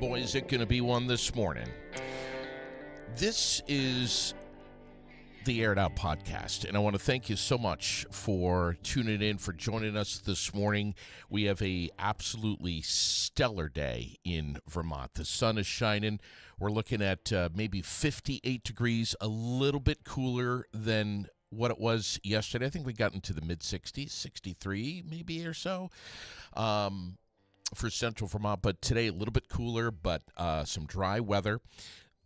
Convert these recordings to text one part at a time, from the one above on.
Boy, is it going to be one this morning. This is the Aired Out Podcast, and I want to thank you so much for tuning in, for joining us this morning. We have a absolutely stellar day in Vermont. The sun is shining. We're looking at maybe 58 degrees, a little bit cooler than what it was yesterday. I think we got into the mid-60s, 63 maybe or so. For central Vermont, but today a little bit cooler, but some dry weather.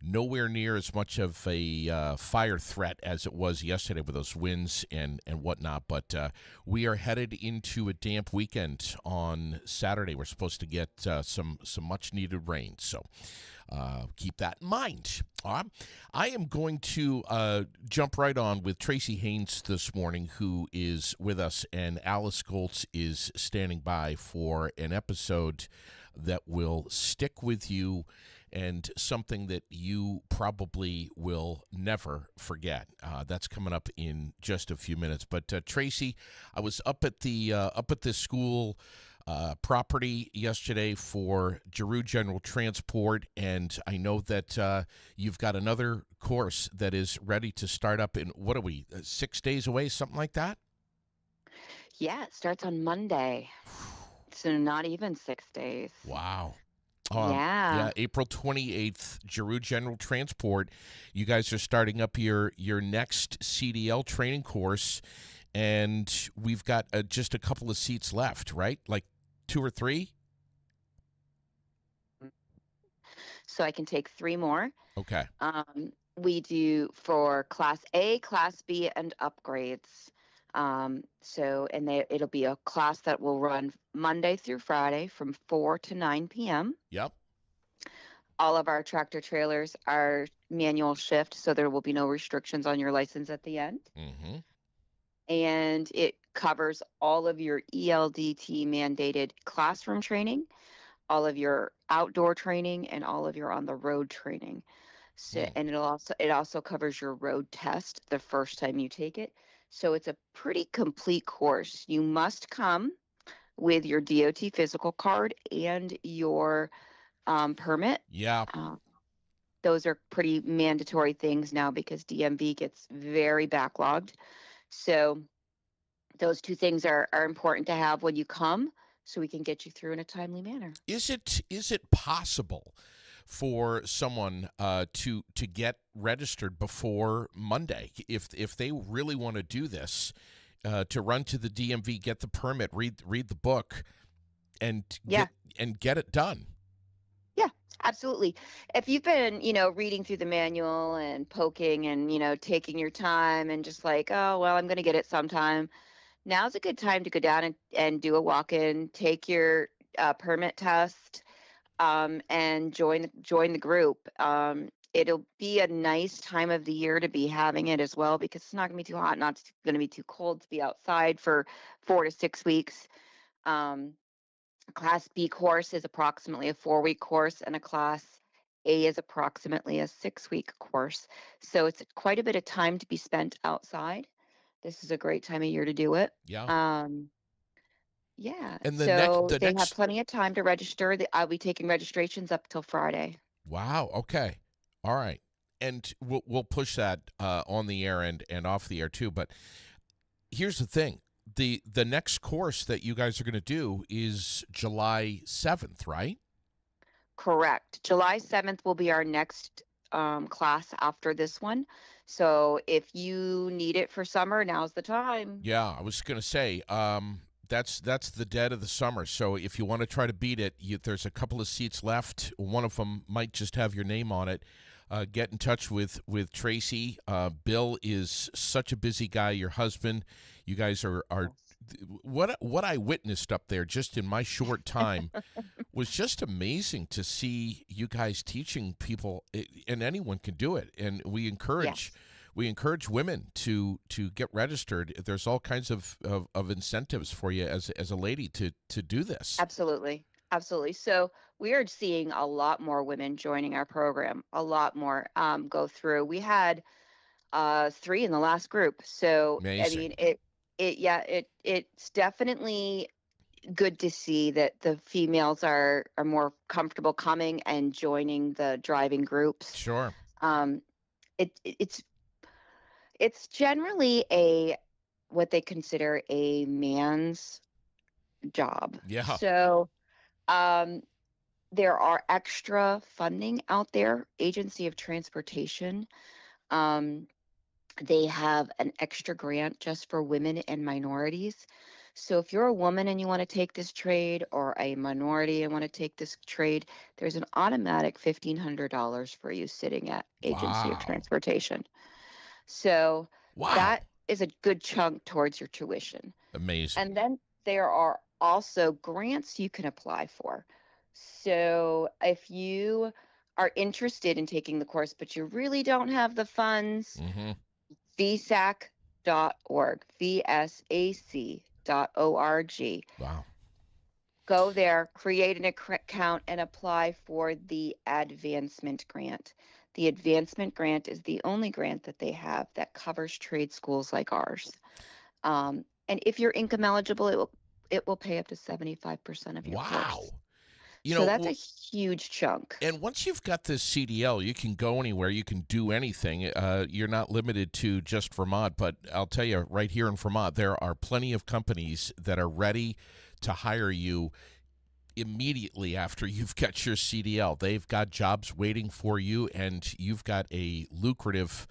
Nowhere near as much of a fire threat as it was yesterday with those winds and whatnot. But we are headed into a damp weekend on Saturday. We're supposed to get some much needed rain, so keep that in mind. I am going to jump right on with Tracy Haynes this morning, who is with us, and Alice Goltz is standing by for an episode that will stick with you and something that you probably will never forget. That's coming up in just a few minutes. But Tracy, I was up at this school property yesterday for Giroux General Transport, and I know that you've got another course that is ready to start up in, what are we, 6 days away, something like that? Yeah, it starts on Monday, so not even 6 days. Wow. Yeah. April 28th, Giroux General Transport. You guys are starting up your next CDL training course, and we've got just a couple of seats left, right? Like 2 or 3? So I can take 3 more. Okay. We do for Class A, Class B, and upgrades. It'll be a class that will run Monday through Friday from 4 to 9 p.m. Yep. All of our tractor trailers are manual shift, so there will be no restrictions on your license at the end. Mm-hmm. And it covers all of your ELDT mandated classroom training, all of your outdoor training, and all of your on the road training. So, and it also covers your road test the first time you take it. So it's a pretty complete course. You must come with your DOT physical card and your permit. Yeah. Those are pretty mandatory things now because DMV gets very backlogged. So those 2 things are important to have when you come, so we can get you through in a timely manner. Is it possible for someone to get registered before Monday if they really want to do this, to run to the DMV, get the permit, read the book, and get it done? Yeah, absolutely. If you've been, reading through the manual and poking and, taking your time and just like, oh, well, I'm going to get it sometime. Now's a good time to go down and do a walk-in, take your permit test, and join the group. It'll be a nice time of the year to be having it as well because it's not going to be too hot, not going to be too cold to be outside for 4 to 6 weeks. Class B course is approximately a 4-week course, and a Class A is approximately a 6-week course. So it's quite a bit of time to be spent outside. This is a great time of year to do it. Yeah. Yeah. And They have plenty of time to register. I'll be taking registrations up till Friday. Wow. Okay. All right. And we'll push that on the air and off the air too. But here's the thing. The next course that you guys are going to do is July 7th, right? Correct. July 7th will be our next class after this one. So if you need it for summer, now's the time. Yeah, I was going to say, that's the dead of the summer. So if you want to try to beat it, there's a couple of seats left. One of them might just have your name on it. Get in touch with Tracy. Bill is such a busy guy. Your husband, you guys are what I witnessed up there just in my short time was just amazing to see you guys teaching people, and anyone can do it. And we encourage women to get registered. There's all kinds of incentives for you as a lady to do this. Absolutely. So we are seeing a lot more women joining our program, a lot more go through. We had 3 in the last group. So Amazing. I mean, it's definitely good to see that the females are more comfortable coming and joining the driving groups. Sure. Um, it's generally a what they consider a man's job. Yeah. So um, there are extra funding out there. Agency of Transportation. Um, they have an extra grant just for women and minorities. So if you're a woman and you want to take this trade, or a minority and want to take this trade, there's an automatic $1,500 for you sitting at Agency of Wow. Transportation. So Wow. that is a good chunk towards your tuition. Amazing. And then there are also grants you can apply for. So if you are interested in taking the course, but you really don't have the funds, Mm-hmm. vsac.org, vsac.org. Wow. Go there, create an account, and apply for the advancement grant. The advancement grant is the only grant that they have that covers trade schools like ours. And if you're income eligible, it will pay up to 75% of your course. Wow. You So that's know, a huge chunk. and once you've got this CDL, you can go anywhere. You can do anything. You're not limited to just Vermont. But I'll tell you, right here in Vermont, there are plenty of companies that are ready to hire you immediately after you've got your CDL. They've got jobs waiting for you, and you've got a lucrative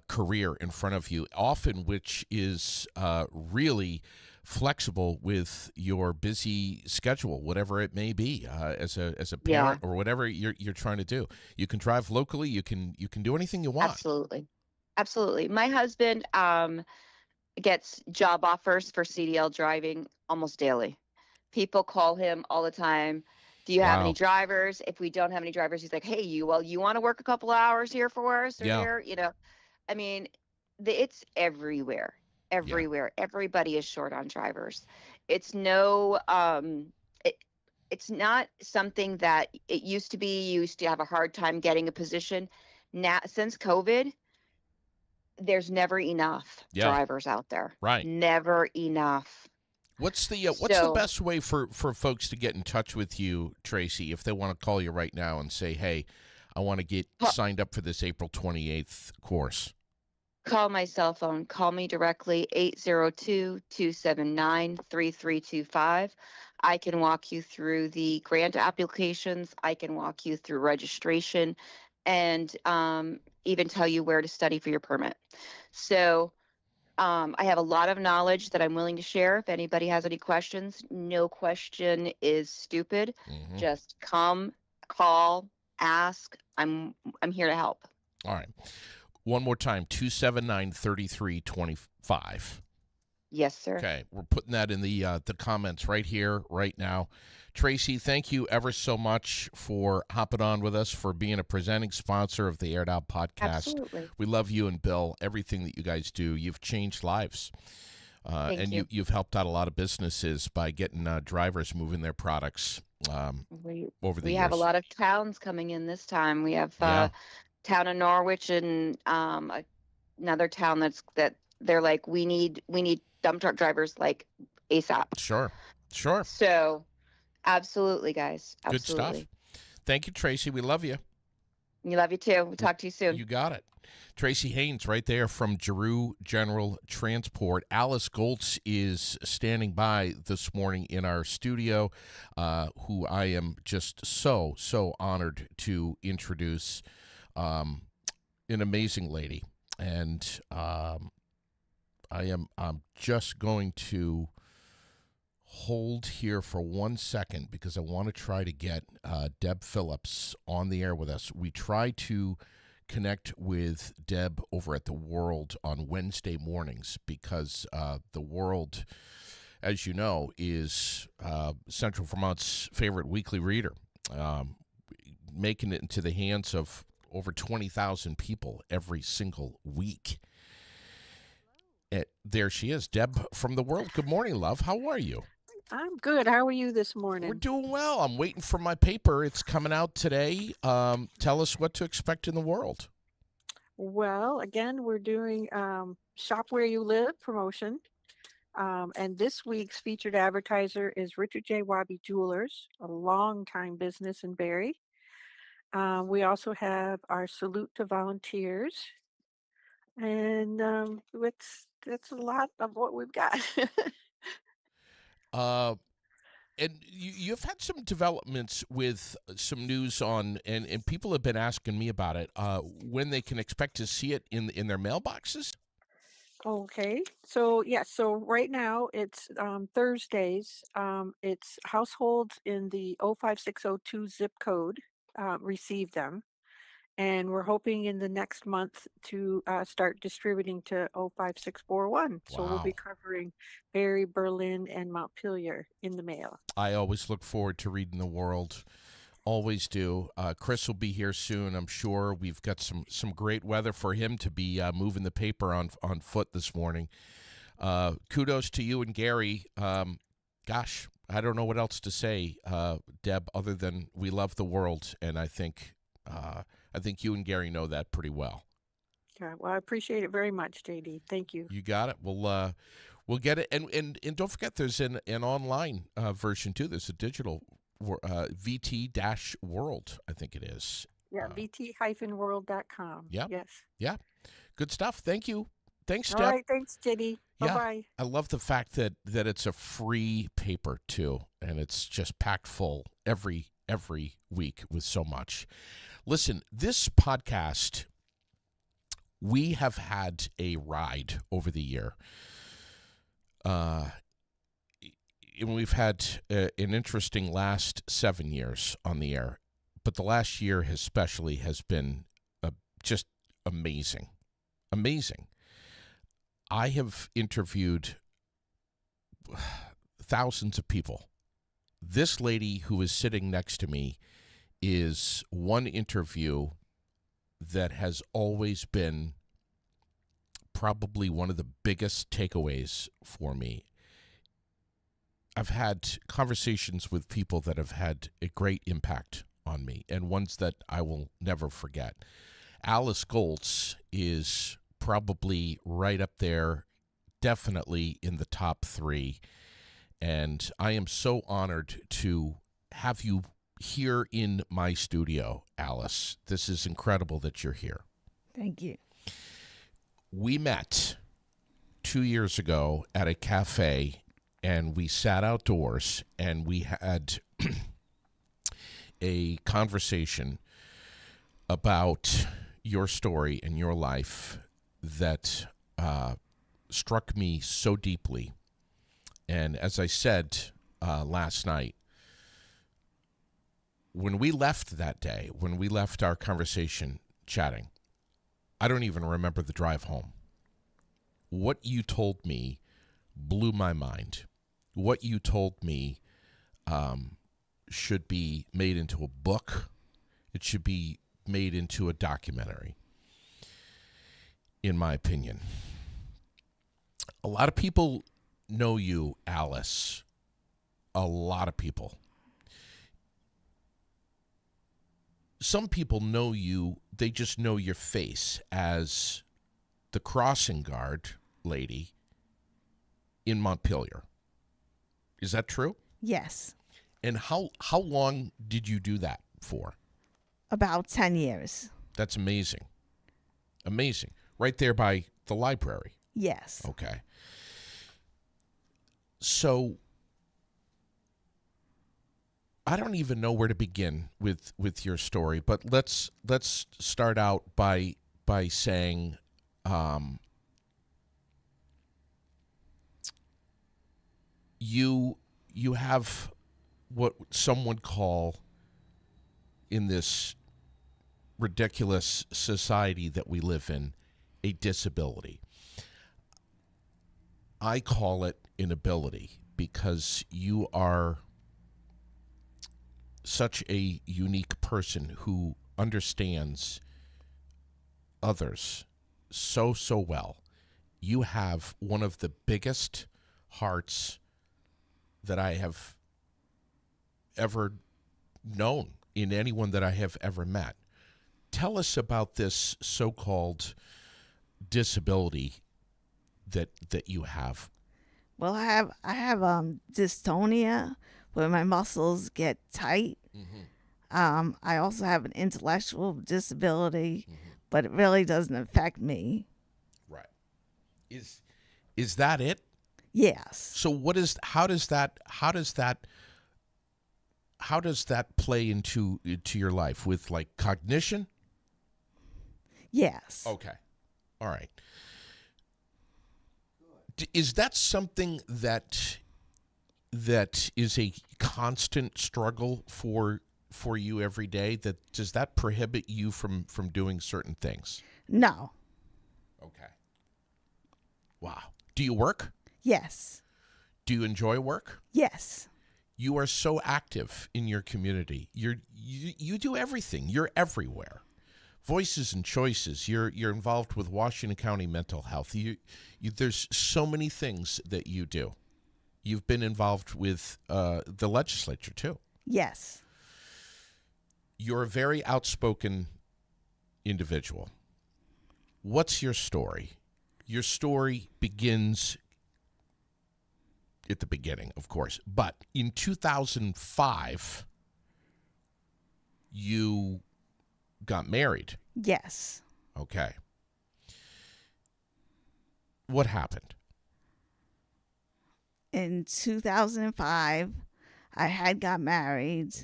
career in front of you, often which is really flexible with your busy schedule, whatever it may be, as a Yeah, parent or whatever you're trying to do. You can drive locally. You can do anything you want. absolutely. Absolutely. My husband gets job offers for CDL driving almost daily. People call him all the time. Do you have any Wow. drivers? If we don't have any drivers, he's like, "Hey, you want to work a couple hours here for us or Yeah. there?" I mean, it's everywhere. Yeah. Everywhere. Everybody is short on drivers. It's no it, it's not something that it used to be. You used to have a hard time getting a position. Now, since COVID, there's never enough Yeah. drivers out there. Right. Never enough. What's the So, best way for folks to get in touch with you, Tracy, if they want to call you right now and say, "Hey, I want to get ca- signed up for this April 28th course"? call my cell phone. Call me directly, 802-279-3325. I can walk you through the grant applications. I can walk you through registration, and even tell you where to study for your permit. So I have a lot of knowledge that I'm willing to share. If anybody has any questions, no question is stupid. Hmm. Just come, call, ask. I'm here to help. All right. One more time, 279-3325. Yes, sir. Okay, we're putting that in the comments right here, right now. Tracy, thank you ever so much for hopping on with us, for being a presenting sponsor of the Aired Out podcast. Absolutely. We love you and Bill, everything that you guys do. You've changed lives. Thank And you. you've helped out a lot of businesses by getting drivers moving their products We over the we have a years. lot of towns coming in this time. We have Yeah, town of Norwich and another town that they're like, we need dump truck drivers like ASAP. sure, sure. So absolutely, guys. Good stuff. Absolutely. Thank you, Tracy. We love you. We love you too. We'll talk to you soon. You got it. Tracy Haynes right there from Giroux General Transport. Alice Goltz is standing by this morning in our studio, who I am just so honored to introduce. An amazing lady. And I'm just going to hold here for 1 second because I want to try to get Deb Phillips on the air with us. We try to connect with Deb over at The World on Wednesday mornings because The World, as you know, is Central Vermont's favorite weekly reader, making it into the hands of over 20,000 people every single week. There she is, Deb from The World. Good morning, love. How are you? I'm good. How are you this We're morning? doing well. I'm waiting for my paper. It's coming out today. Tell us what to expect in The World. Well, again, we're doing Shop Where You Live promotion. And this week's featured advertiser is Richard J. Wabi Jewelers, a longtime business in Barrie. We also have our salute to volunteers, and that's a lot of what we've got. Uh, and you've had some developments with some news on, and people have been asking me about it, when they can expect to see it in their mailboxes. Okay. So yeah, so right now it's Thursdays. It's households in the 05602 zip code receive them. And we're hoping in the next month to start distributing to 05641. So we'll be Wow. covering Barrie, Berlin, and Montpelier in the mail. I always look forward to reading the world. Always do. Chris will be here soon, I'm sure. We've got some great weather for him to be moving the paper on foot this morning. Kudos to you and Gary. Gosh, I don't know what else to say, Deb, other than we love the world, and I think you and Gary know that pretty well. Yeah, well, I appreciate it very much, JD. Thank you. You got it. We'll get it, and don't forget, there's an online version too. There's a digital VT-World, I think it is. Yeah, vt-world.com. Yeah. Yes. Yeah. Good stuff. Thank you. Thanks, All Deb. right. Thanks, JD. Yeah. Bye-bye. I love the fact that it's a free paper too, and it's just packed full every week with so much. Listen, this podcast, we have had a ride over the year. And we've had an interesting last 7 years on the air, but the last year especially has been just amazing. Amazing. I have interviewed thousands of people. This lady who is sitting next to me is one interview that has always been probably one of the biggest takeaways for me. I've had conversations with people that have had a great impact on me, and ones that I will never forget. Alice Goltz is probably right up there, definitely in the top 3. And I am so honored to have you here in my studio, Alice. This is incredible that you're here. Thank you. We met 2 years ago at a cafe, and we sat outdoors, and we had a conversation about your story and your life that struck me so deeply. And as I said last night, when we left that day, when we left our conversation chatting, I don't even remember the drive home. What you told me blew my mind. What you told me should be made into a book. It should be made into a documentary, in my opinion. A lot of people know you, Alice. A lot of people. Some people know you, they just know your face as the crossing guard lady in Montpelier. Is that true? Yes. And how long did you do that for? About 10 years. That's amazing. Amazing. Right there by the library. Yes. Okay. So I don't even know where to begin with your story, but let's start out by saying you have what some would call, in this ridiculous society that we live in, a disability. I call it an ability because you are such a unique person who understands others so well. You have one of the biggest hearts that I have ever known in anyone that I have ever met. Tell us about this so-called disability that you have. Well, I have dystonia where my muscles get tight. I also have an intellectual disability, but it really doesn't affect me. Right. Is that it? Yes. So how does that play into your life with like cognition? Yes. Okay. All right. Is that something that is a constant struggle for you every day? Does that prohibit you from doing certain things? No. Okay. Wow. Do you work? Yes. Do you enjoy work? Yes. You are so active in your community. You do everything. You're everywhere. Voices and Choices. You're involved with Washington County Mental Health. There's so many things that you do. You've been involved with the legislature too. Yes. You're a very outspoken individual. What's your story? Your story begins at the beginning, of course, but in 2005, you got married. Yes. Okay. What happened? In 2005, I had got married,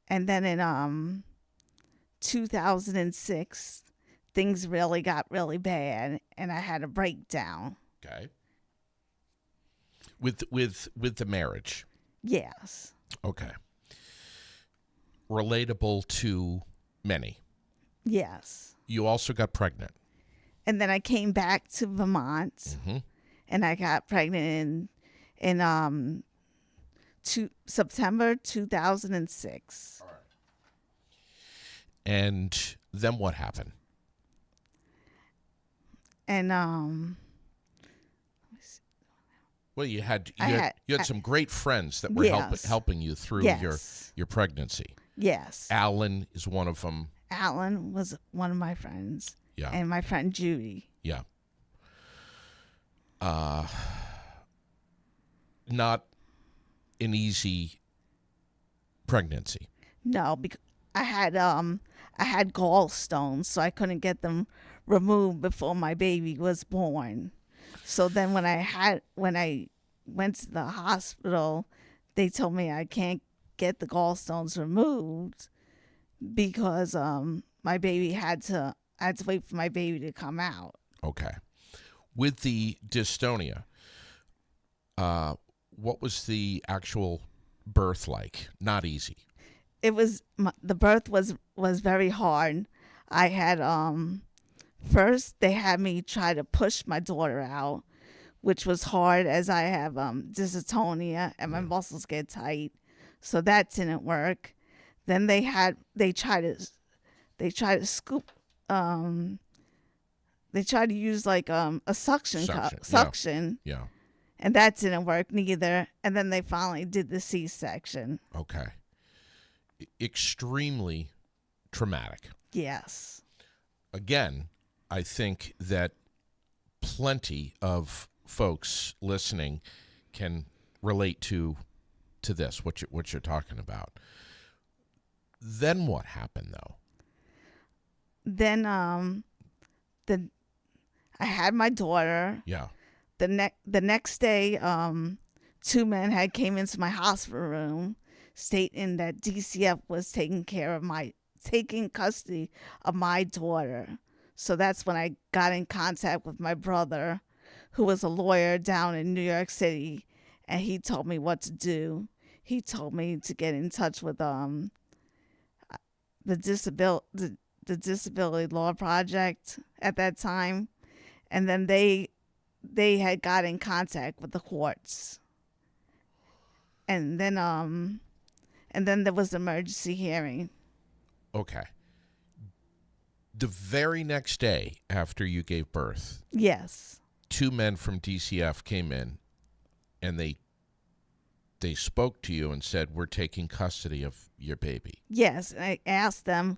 and then in 2006, things really got really bad, and I had a breakdown. Okay. With the marriage. Yes. Okay. Relatable to many. Yes. You also got pregnant. And then I came back to Vermont, and I got pregnant in September 2006. All right. And then what happened? And Well, you had I some great friends that were Yes. helping you through Yes. your pregnancy. Yes. Alan is one of them. Alan was one of my friends. Yeah. And my friend Judy. Yeah. Not an easy pregnancy. No, because I had gallstones, so I couldn't get them removed before my baby was born. So then when I went to the hospital, they told me I can't get the gallstones removed because my baby I had to wait for my baby to come out. Okay. With the dystonia, what was the actual birth like? Not easy. It was the birth was very hard. I had first they had me try to push my daughter out, which was hard as I have dystonia and my muscles get tight, so that didn't work. Then they tried to scoop they tried to use like a suction cup, Yeah. and that didn't work neither. And then they finally did the C-section. Okay. Extremely traumatic. Yes. Again, I think that plenty of folks listening can relate to this, what you're talking about. Then what happened though? Then I had my daughter. Yeah. The next day, two men came into my hospital room, stating that DCF was taking custody of my daughter. So that's when I got in contact with my brother, who was a lawyer down in New York City, and he told me what to do. He told me to get in touch with the Disability Law Project at that time, and then they had got in contact with the courts, and then there was the emergency hearing. Okay. The very next day after you gave birth, Yes. two men from DCF came in and they spoke to you and said, "We're taking custody of your baby." Yes, and I asked them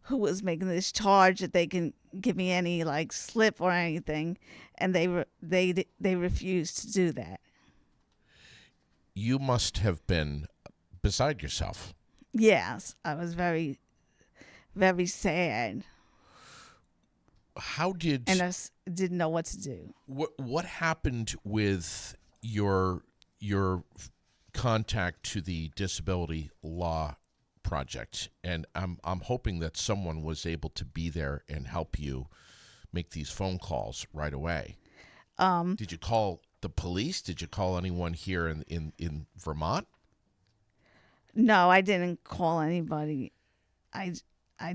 who was making this charge that they can give me any like slip or anything, and they refused to do that. You must have been beside yourself. Yes, I was very, very sad, How did and didn't know what to do. what happened with your contact to the Disability Law Project? And I'm hoping that someone was able to be there and help you make these phone calls right away. Did you call the police? Did you call anyone here in Vermont? No, I didn't call anybody. I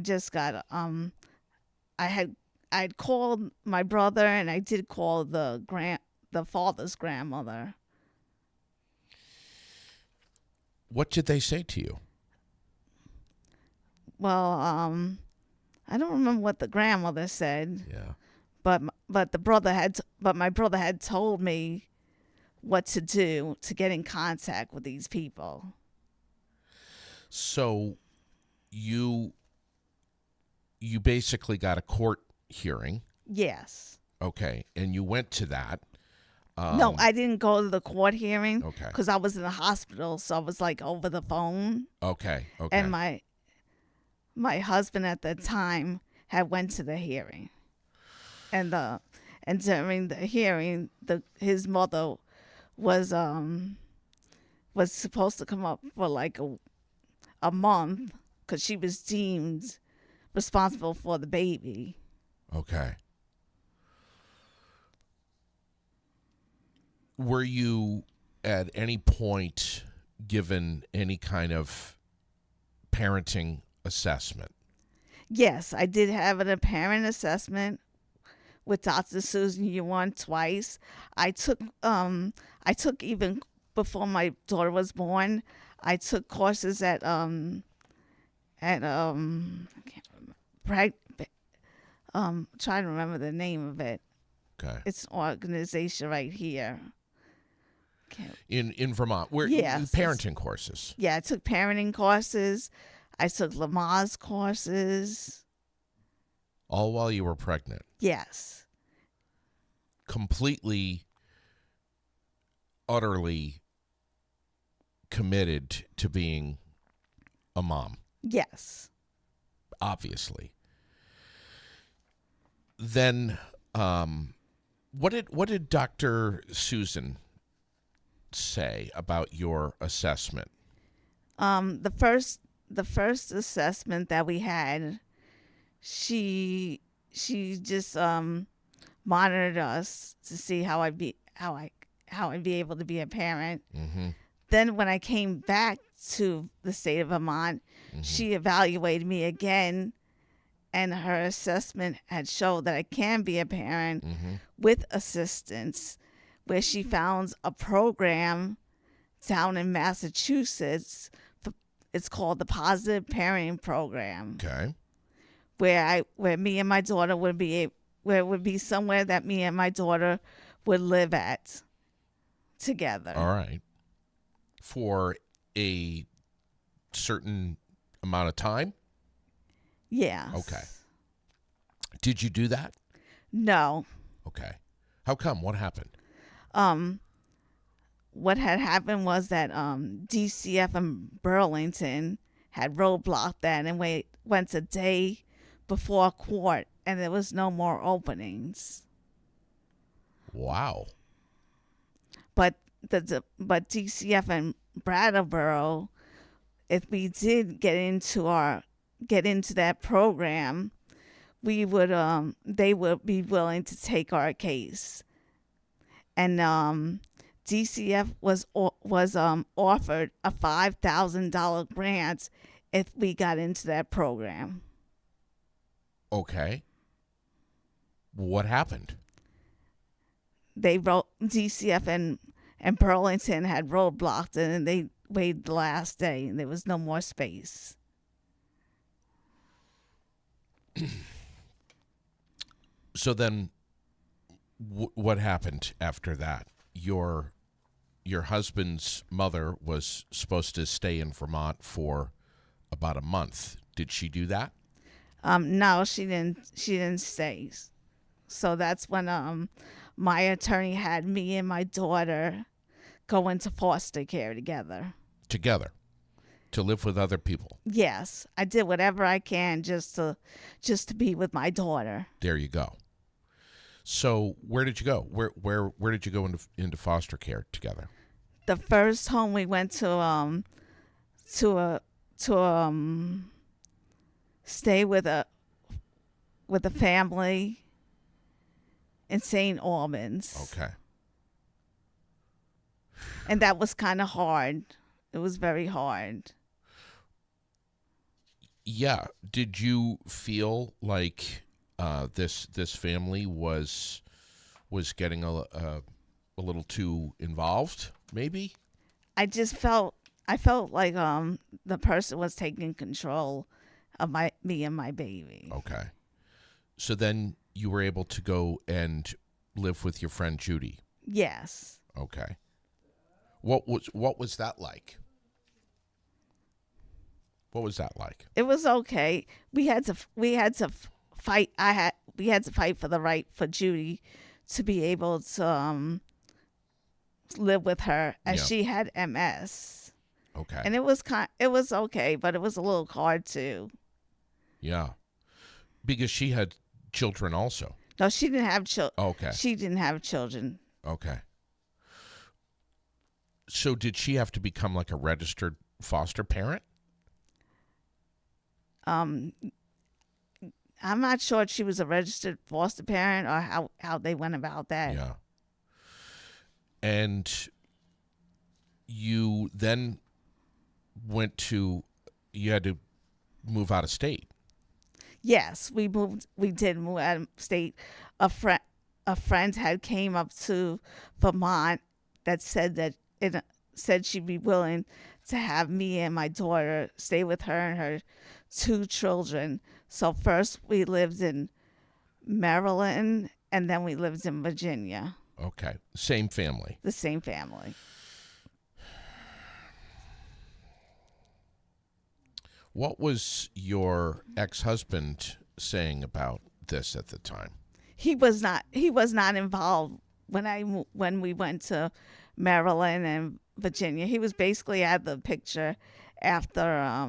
just got I'd called my brother, and I did call the father's grandmother. What did they say to you? Well, I don't remember what the grandmother said, Yeah. but my brother had told me what to do to get in contact with these people. So you basically got a court hearing. Yes. Okay. And you went to that. No, I didn't go to the court hearing Okay. because I was in the hospital, so I was like over the phone. Okay. Okay. And my husband at the time had went to the hearing, and during the hearing, his mother was supposed to come up for like a month because she was deemed responsible for the baby. Okay. Were you at any point given any kind of parenting assessment? Yes, I did have a parent assessment with Dr. Susan Yuan twice. I took even before my daughter was born, I took courses at I can't remember, trying to remember the name of it. Okay. It's an organization right here. In Vermont, where Yes. parenting courses. Yeah, I took parenting courses. I took Lamaze courses. All while you were pregnant. Yes. Completely, utterly committed to being a mom, Yes. obviously. Then, what did Dr. Susan say about your assessment? The first assessment that we had, she just monitored us to see how I'd be able to be a parent. Mm-hmm. Then when I came back to the state of Vermont, she evaluated me again, and her assessment had showed that I can be a parent with assistance, where she found a program down in Massachusetts. It's called the Positive Parenting Program. Okay. Where me and my daughter would be, where it would be somewhere that me and my daughter would live at together. All right. For a certain amount of time? Yes. Okay. Did you do that? No. Okay. How come? What happened? What had happened was that DCF in Burlington had roadblocked that and went a day before court, and there was no more openings. Wow. But DCF in Brattleboro, if we did get into that program, we would they would be willing to take our case. And DCF was offered a $5,000 grant if we got into that program. Okay. What happened? DCF and Burlington had roadblocked it, and they waited the last day, and there was no more space. So then, what happened after that? Your husband's mother was supposed to stay in Vermont for about a month. Did she do that? No, she didn't. She didn't stay. So that's when my attorney had me and my daughter go into foster care together. Together to live with other people. Yes, I did whatever I can just to be with my daughter. There you go. So where did you go? Where did you go into foster care together? The first home we went to stay with a family in St. Albans. Okay. And that was kind of hard. It was very hard. Yeah. Did you feel like this family was getting a little too involved? Maybe. I felt like the person was taking control of me and my baby. Okay. So then you were able to go and live with your friend Judy. Yes. Okay. What was that like? What was that like? It was okay. We had to fight. We had to fight for the right for Judy to be able to live with her, as Yeah. she had MS. Okay. And it was okay, but it was a little hard too. Yeah. Because she had children also. No, she didn't have children. Okay. She didn't have children. Okay. So did she have to become like a registered foster parent? I'm not sure if she was a registered foster parent or how they went about that. Yeah. And you then you had to move out of state. Yes, we did move out of state. A friend had came up to Vermont that said she'd be willing to have me and my daughter stay with her and her 2 children. So first we lived in Maryland and then we lived in Virginia. Okay. Same family. The same family. What was your ex-husband saying about this at the time? He was not involved when we went to Maryland and Virginia. He was basically out of the picture after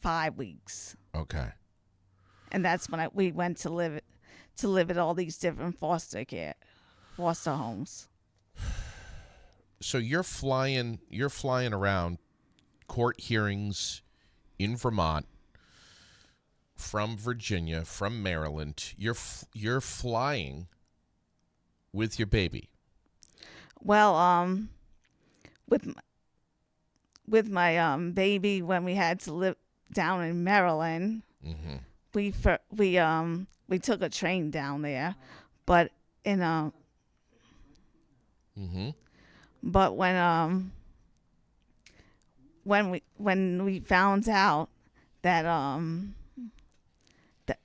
5 weeks. Okay. And that's when we went to live at all these different foster homes. So you're flying around court hearings in Vermont, from Virginia, from Maryland. You're flying with your baby. Well, with my baby, when we had to live down in Maryland, Mm-hmm. we took a train down there, but Mm-hmm. but when we found out that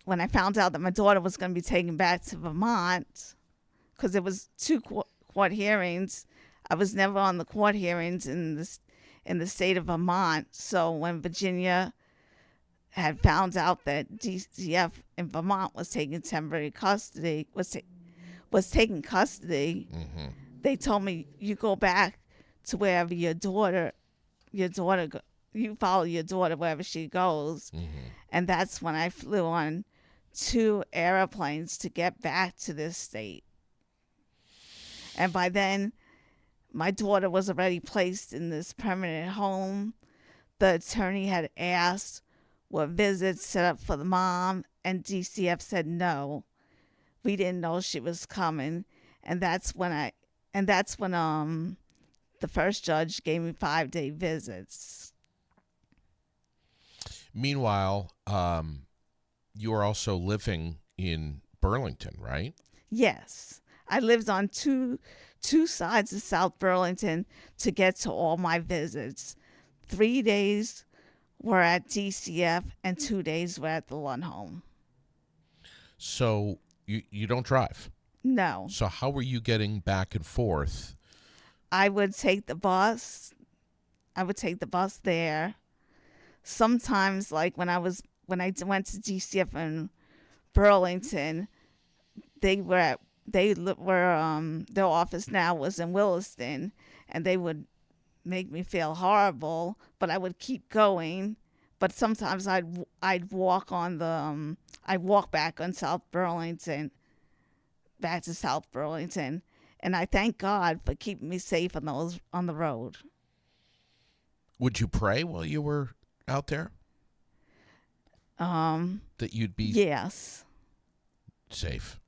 when I found out that my daughter was going to be taken back to Vermont, because it was 2 court hearings. I was never on the court hearings in the state of Vermont. So when Virginia had found out that DCF in Vermont was taking temporary custody, was taking custody, Mm-hmm. they told me, you go back to wherever you follow your daughter wherever she goes. Mm-hmm. And that's when I flew on 2 airplanes to get back to this state. And by then, my daughter was already placed in this permanent home. The attorney had asked what visits set up for the mom, and DCF said no. We didn't know she was coming. And that's when the first judge gave me 5-day visits. Meanwhile, you are also living in Burlington, right? Yes. I lived on two sides of South Burlington to get to all my visits. 3 days were at DCF and 2 days were at the Lund home. So you don't drive. No. So how were you getting back and forth? I would take the bus. there. Sometimes, like when I was went to DCF in Burlington, they were their office now was in Williston, and they would make me feel horrible, but I would keep going. But sometimes I'd walk on the I'd walk back on South Burlington, back to South Burlington, and I thank God for keeping me safe on the road. Would you pray while you were out there that you'd be Yes. safe?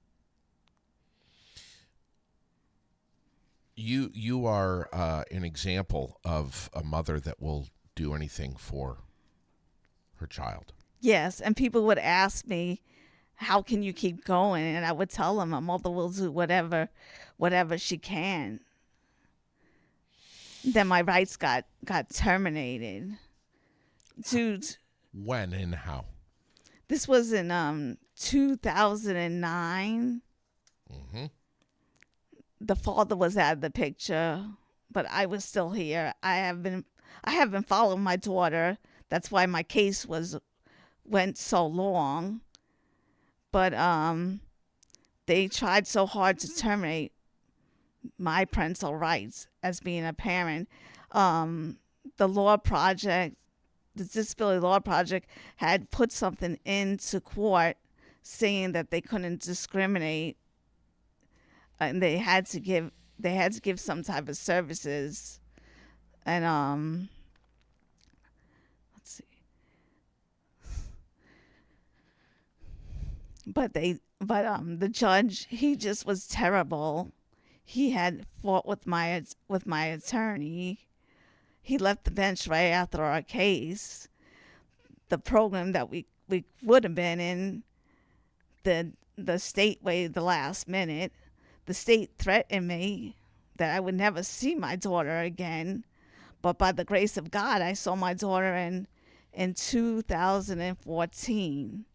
You are an example of a mother that will do anything for her child. Yes, and people would ask me, "How can you keep going?" And I would tell them, "My mother will do whatever she can." Then my rights got terminated. Dude, When and how? this was in 2009. Mm-hmm. The father was out of the picture, but I was still here. I have been following my daughter. That's why my case went so long. But they tried so hard to terminate my parental rights as being a parent. The Disability Law Project had put something into court saying that they couldn't discriminate, and they had to give some type of services. And let's see. But the judge, he just was terrible. He had fought with my attorney. He left the bench right after our case. The program that we would have been in, the state waited the last minute. The state threatened me that I would never see my daughter again. But by the grace of God, I saw my daughter in 2014.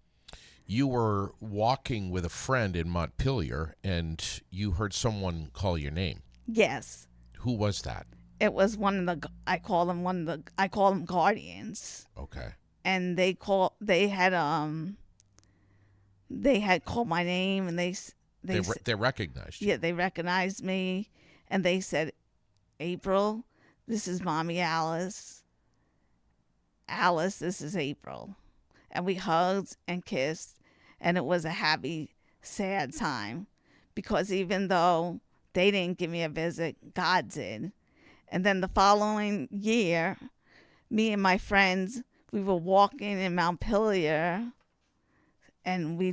You were walking with a friend in Montpelier, and you heard someone call your name. Yes. Who was that? It was I call them guardians. Okay. And they had called my name, and they recognized you. Yeah, they recognized me, and they said, "April, this is Mommy Alice. Alice, this is April." And we hugged and kissed, and it was a happy, sad time, because even though they didn't give me a visit, God did. And then the following year, me and my friends, we were walking in Montpelier, and we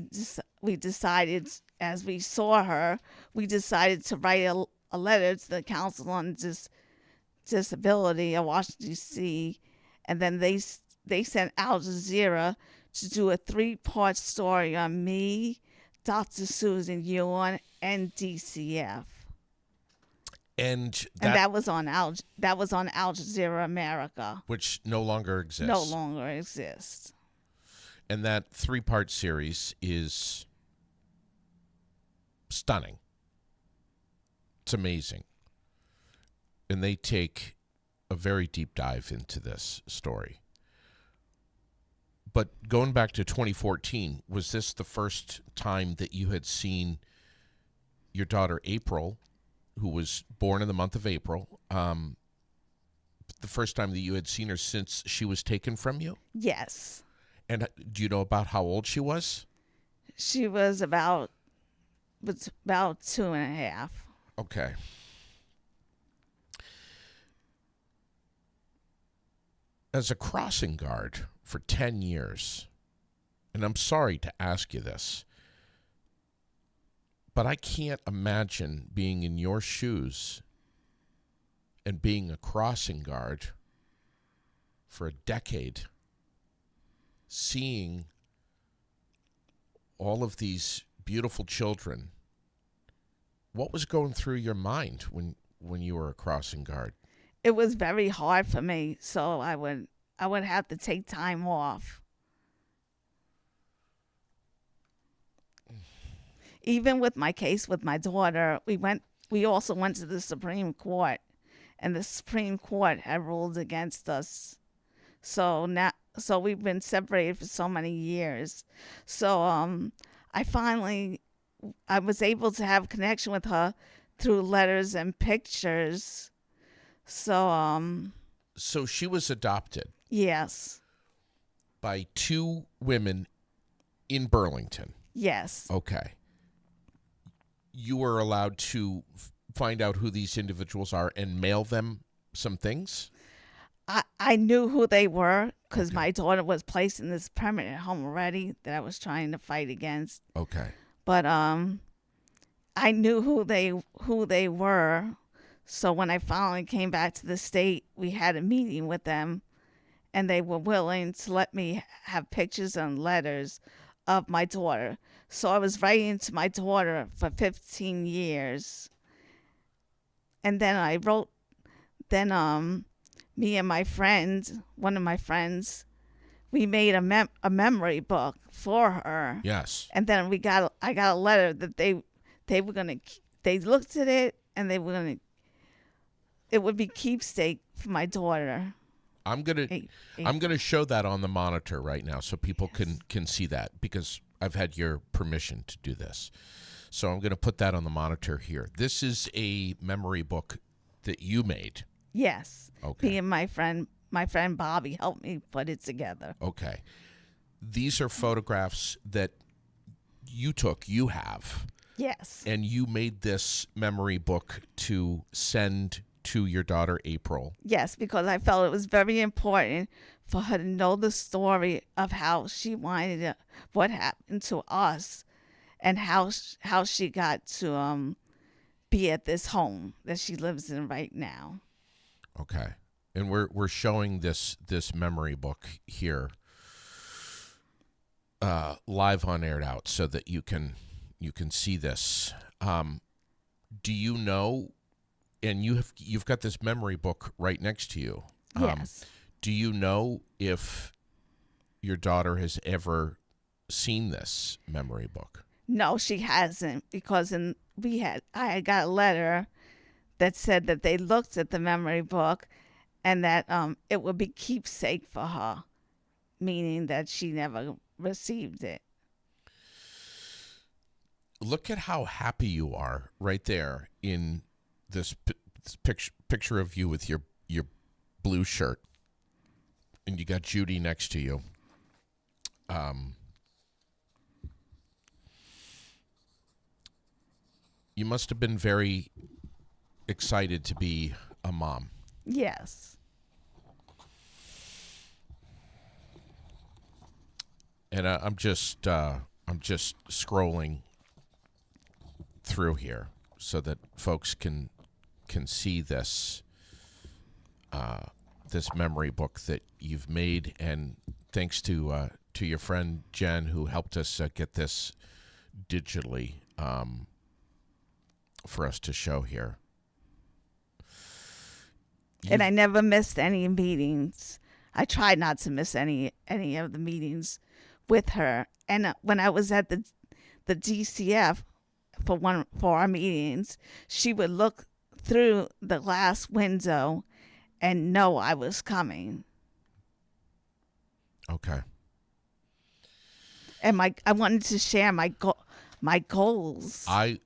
decided, as we saw her, we decided to write a letter to the Council on Disability of Washington, D.C., and then they sent Al Jazeera to do a 3-part story on me, Dr. Susan Ewan, and DCF. And that was on Al Jazeera America, which no longer exists. No longer exists. And that 3-part series is stunning. It's amazing. And they take a very deep dive into this story. But going back to 2014, was this the first time that you had seen your daughter April, who was born in the month of April, the first time that you had seen her since she was taken from you? Yes. And do you know about how old she was? She was about 2.5. Okay. As a crossing guard for 10 years, and I'm sorry to ask you this, but I can't imagine being in your shoes and being a crossing guard for a decade, seeing all of these beautiful children. What was going through your mind when you were a crossing guard? It was very hard for me, so I would have to take time off. Even with my case with my daughter, we also went to the Supreme Court, and the Supreme Court had ruled against us. So so we've been separated for so many years. So I was able to have connection with her through letters and pictures. So So she was adopted yes. by two women in Burlington. Yes. Okay. You were allowed to find out who these individuals are and mail them some things? I knew who they were because Okay. my daughter was placed in this permanent home already that I was trying to fight against. Okay. But I knew who they were. So when I finally came back to the state, we had a meeting with them, and they were willing to let me have pictures and letters of my daughter. So I was writing to my daughter for 15 years. And then me and my friend, one of my friends, we made a memory book for her. Yes. And then I got a letter that they looked at it and it would be keepsake for my daughter. I'm gonna show that on the monitor right now so people can see that because I've had your permission to do this. So I'm gonna put that on the monitor here. This is a memory book that you made. Yes. Okay. Me and my friend Bobby helped me put it together. Okay. These are photographs that you have, Yes. and you made this memory book to send to your daughter April. Yes, because I felt it was very important for her to know the story of how she what happened to us, and how she got to be at this home that she lives in right now. Okay. And we're showing this memory book here live on Aired Out so that you can see this. Do you know, and you've got this memory book right next to you. Yes. Do you know if your daughter has ever seen this memory book? No, she hasn't, because I had got a letter that said that they looked at the memory book and that it would be keepsake for her, meaning that she never received it. Look at how happy you are right there in this picture of you with your blue shirt, and you got Judy next to you. You must have been very excited to be a mom. Yes. And I'm just scrolling through here so that folks can see this this memory book that you've made, and thanks to your friend Jen who helped us get this digitally for us to show here. And I never missed any meetings. I tried not to miss any of the meetings with her. And when I was at the DCF for our meetings, she would look through the glass window and know I was coming. Okay. And I wanted to share my goals. I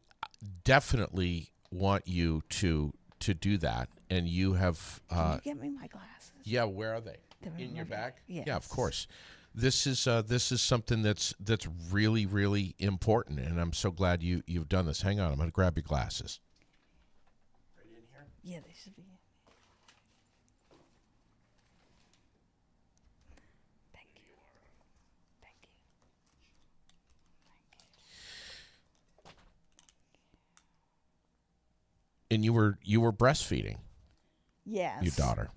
definitely want you to do that, and you have. Can you get me my glasses? Yeah, where are they? They're In your my bag? Yes. Yeah, of course. This is something that's really, really important, and I'm so glad you've done this. Hang on, I'm going to grab your glasses. Right in here? Yeah, they should be. Thank you. Thank you. And you were breastfeeding Yes. your daughter.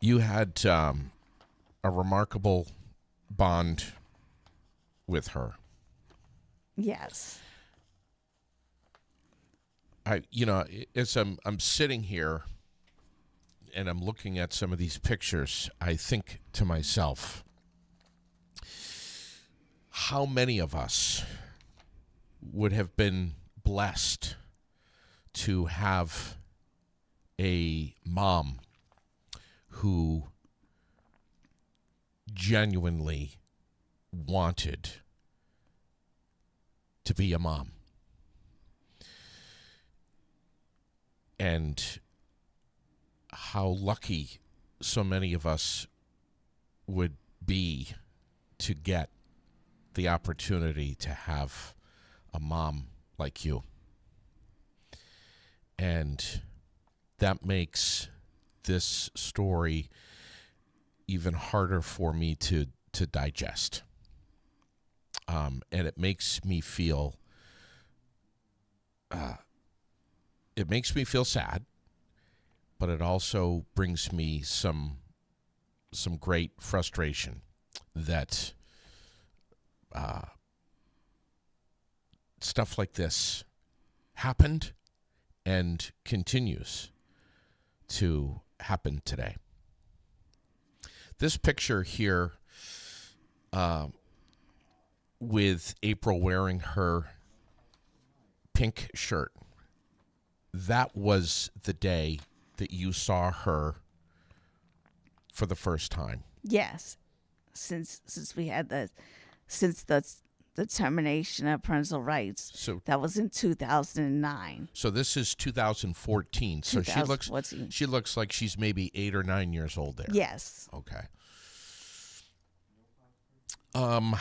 You had a remarkable bond with her. Yes. As I'm sitting here and I'm looking at some of these pictures, I think to myself, how many of us would have been blessed to have a mom who genuinely wanted to be a mom. And how lucky so many of us would be to get the opportunity to have a mom like you. And that makes this story even harder for me to digest. And it makes me feel sad, but it also brings me some great frustration that stuff like this happened and continues to happen today. This picture here with April wearing her pink shirt, that was the day that you saw her for the first time. Yes, since we had the termination of parental rights. So that was in 2009. So this is 2014. So 2014. she looks like she's maybe 8 or 9 years old there. Yes. Okay. I'm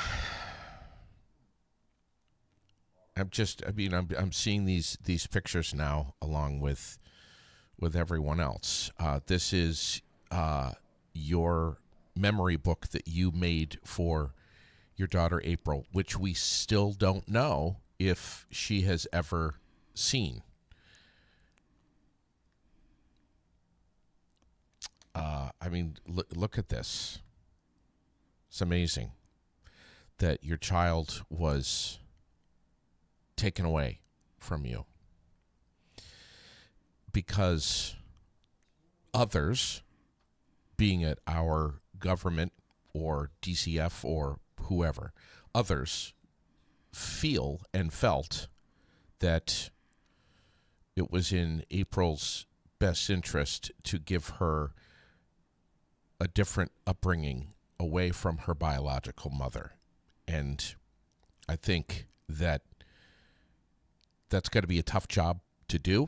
seeing these pictures now along with everyone else. This is your memory book that you made for your daughter April, which we still don't know if she has ever seen. Look at this. It's amazing that your child was taken away from you because others, being it our government or DCF or whoever, others feel and felt that it was in April's best interest to give her a different upbringing away from her biological mother. And I think that's got to be a tough job to do.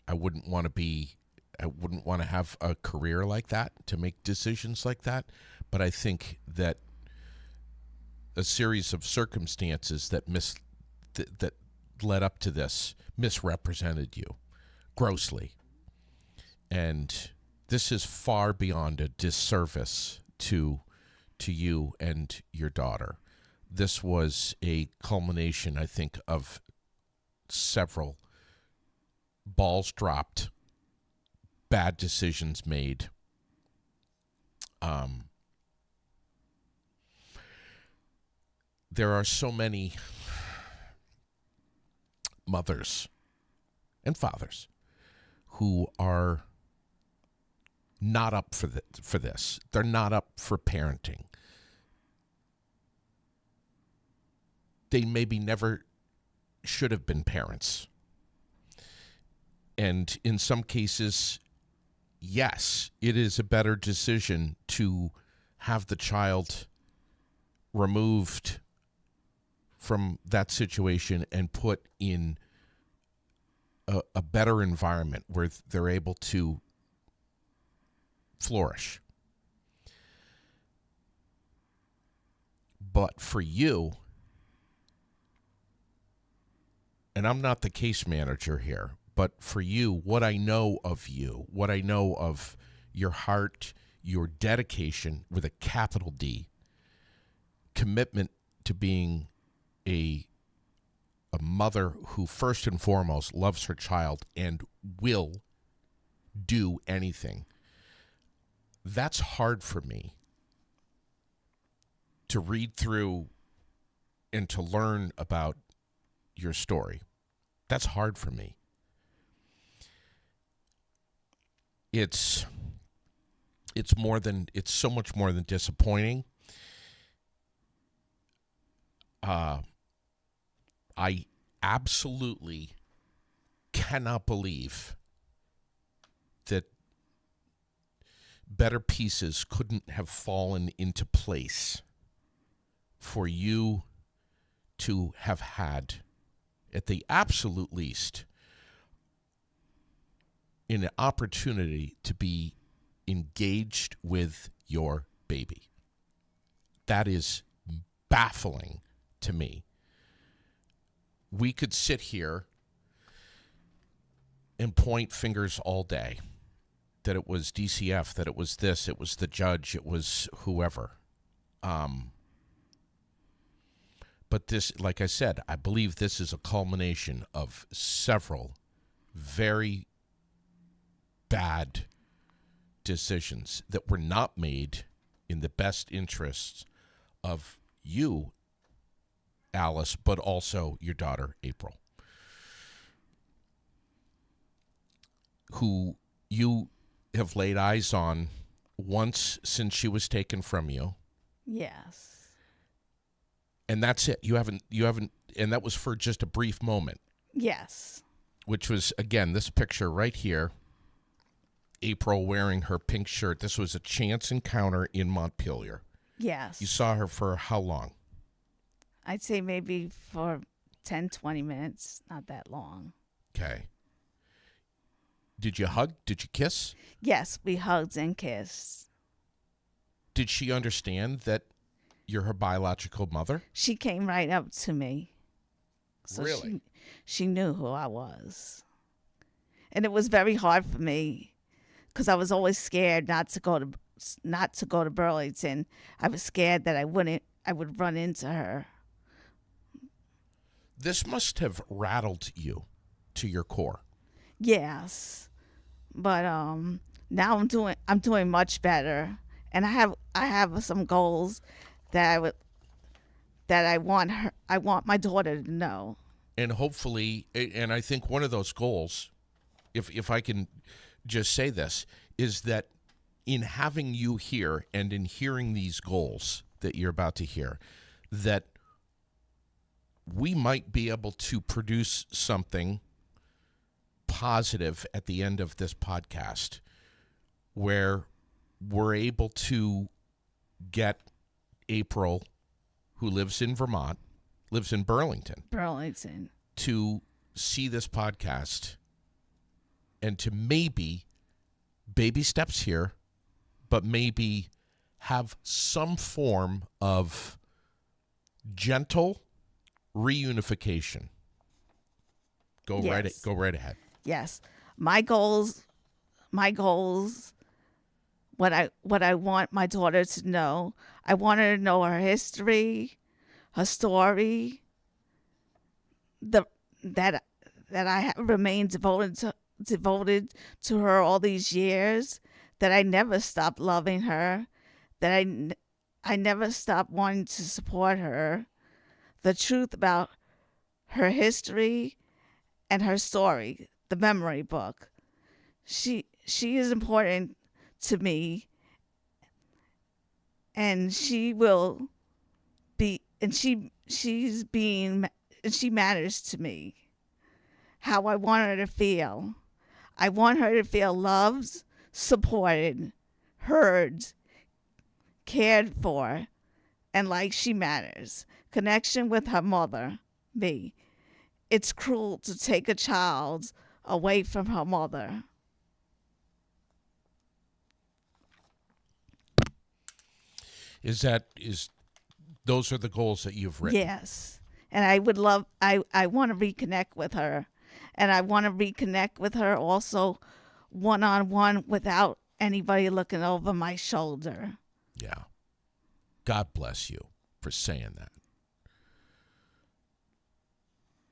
I wouldn't want to have a career like that, to make decisions like that. But I think that a series of circumstances that led up to this misrepresented you grossly. And this is far beyond a disservice to you and your daughter. This was a culmination, I think, of several balls dropped, bad decisions made. There are so many mothers and fathers who are not up for this. They're not up for parenting. They maybe never should have been parents. And in some cases, yes, it is a better decision to have the child removed from that situation and put in a better environment where they're able to flourish. But for you, and I'm not the case manager here, but for you, what I know of you, what I know of your heart, your dedication with a capital D, commitment to being a mother who first and foremost loves her child and will do anything. That's hard for me to read through and to learn about your story. That's hard for me. It's so much more than disappointing. I absolutely cannot believe that better pieces couldn't have fallen into place for you to have had, at the absolute least, an opportunity to be engaged with your baby. That is baffling to me. We could sit here and point fingers all day that it was DCF, that it was this, it was the judge, it was whoever. But this, like I said, I believe this is a culmination of several very bad decisions that were not made in the best interests of you, Alice, but also your daughter, April, who you have laid eyes on once since she was taken from you. Yes. And that's it. You haven't, and that was for just a brief moment. Yes. Which was, again, this picture right here, April wearing her pink shirt. This was a chance encounter in Montpelier. Yes. You saw her for how long? I'd say maybe for 10, 20 minutes, not that long. Okay. Did you hug? Did you kiss? Yes, we hugged and kissed. Did she understand that you're her biological mother? She came right up to me. So Really? She knew who I was. And it was very hard for me because I was always scared not to go to Burlington. I was scared that I would run into her. This must have rattled you to your core. Yes. But now I'm doing much better. And I have some goals that I want my daughter to know. And hopefully, and I think one of those goals, if I can just say this, is that in having you here and in hearing these goals that you're about to hear, that we might be able to produce something positive at the end of this podcast where we're able to get April, who lives in Vermont, lives in Burlington, to see this podcast and to maybe baby steps here, but maybe have some form of gentle reunification. Go right ahead. Yes. My goals, what I want my daughter to know, I want her to know her history, her story, that I have remained devoted to her all these years, that I never stopped loving her, that I never stopped wanting to support her, the truth about her history and her story, the memory book. She is important to me, and she will be, and she matters to me. How I want her to feel. I want her to feel loved, supported, heard, cared for, and like she matters. Connection with her mother, me. It's cruel to take a child away from her mother. Those are the goals that you've written? Yes. And I want to reconnect with her. And I want to reconnect with her also one-on-one without anybody looking over my shoulder. Yeah. God bless you for saying that.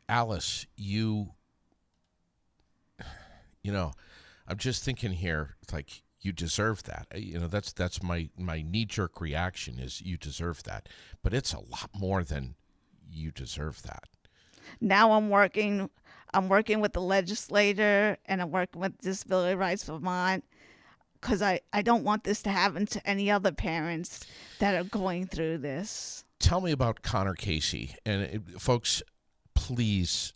Alice, you know, I'm just thinking here, like, you deserve that. You know, that's my knee-jerk reaction is you deserve that. But it's a lot more than you deserve that. Now I'm working with the legislator, and I'm working with Disability Rights Vermont, because I don't want this to happen to any other parents that are going through this. Tell me about Connor Casey. And folks, please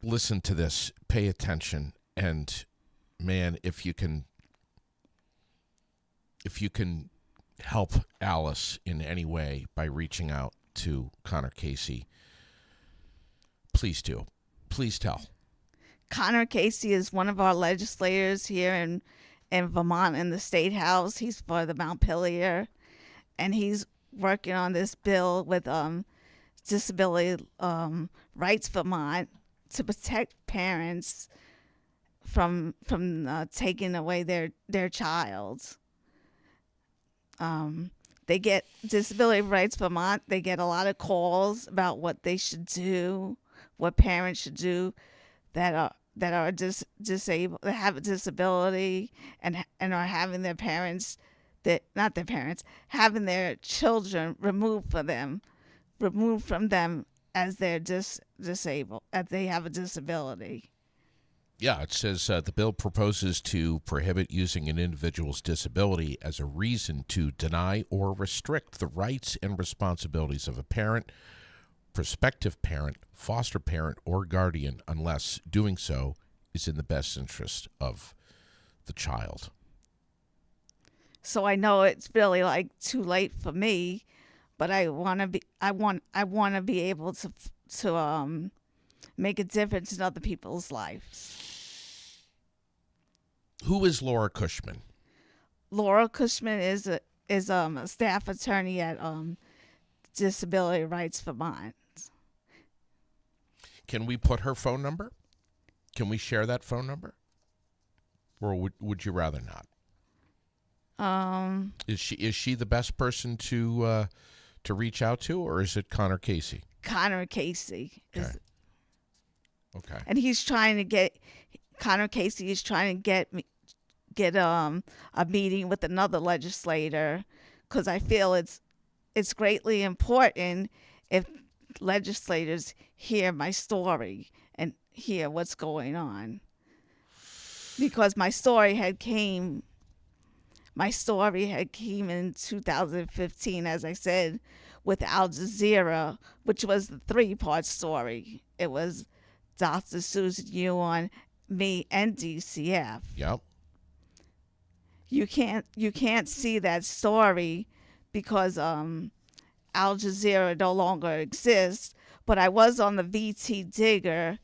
listen to this, pay attention, and man, if you can if you can help Alice in any way by reaching out to Connor Casey, please do. Please tell. Connor Casey is one of our legislators here in Vermont in the State House. He's for the Montpelier, and he's working on this bill with Disability Rights Vermont to protect parents from taking away their child. They get Disability Rights Vermont. They get a lot of calls about what they should do, what parents should do that are disabled, that have a disability, and are having their parents, having their children removed from them as they're disabled, as they have a disability. Yeah, it says the bill proposes to prohibit using an individual's disability as a reason to deny or restrict the rights and responsibilities of a parent, prospective parent, foster parent, or guardian unless doing so is in the best interest of the child. So I know it's really like too late for me, but I want to be able to make a difference in other people's lives. Who is Laura Cushman? Laura Cushman is a staff attorney at Disability Rights Vermont. Can we put her phone number? Can we share that phone number? Or would you rather not? Is she the best person to reach out to, or is it Connor Casey? Connor Casey is. Okay. And Connor Casey is trying to get a meeting with another legislator, because I feel it's greatly important if legislators hear my story and hear what's going on, because my story had came in 2015, as I said, with Al Jazeera, which was the 3-part story. It was Dr. Susan Ewan, me, and DCF. Yep. You can't see that story because Al Jazeera no longer exists. But I was on the VT Digger,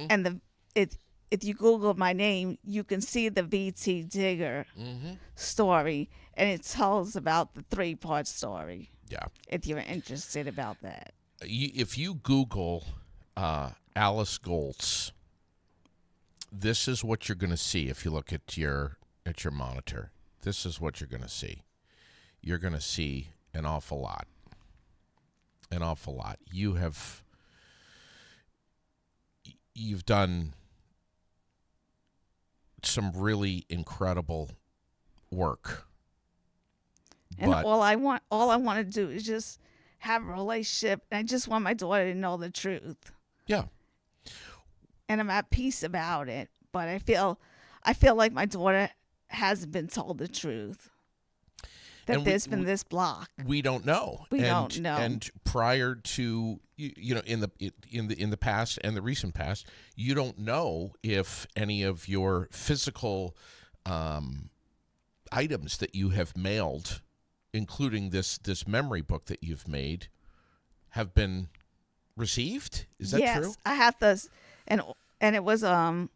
and if you Google my name, you can see the VT Digger story, and it tells about the 3-part story. Yeah. If you're interested about that. If you Google Alice Goltz, this is what you're going to see. If you look at your monitor, this is what you're going to see. You're going to see an awful lot. An awful lot. You've done some really incredible work. And all I want to do is just have a relationship, and I just want my daughter to know the truth. Yeah. And I'm at peace about it, but I feel like my daughter hasn't been told the truth. That there's been this block. We don't know. We don't know. And prior to in the past and the recent past, you don't know if any of your physical items that you have mailed, including this memory book that you've made, have been received. Is that true? Yes, I have this, and it was the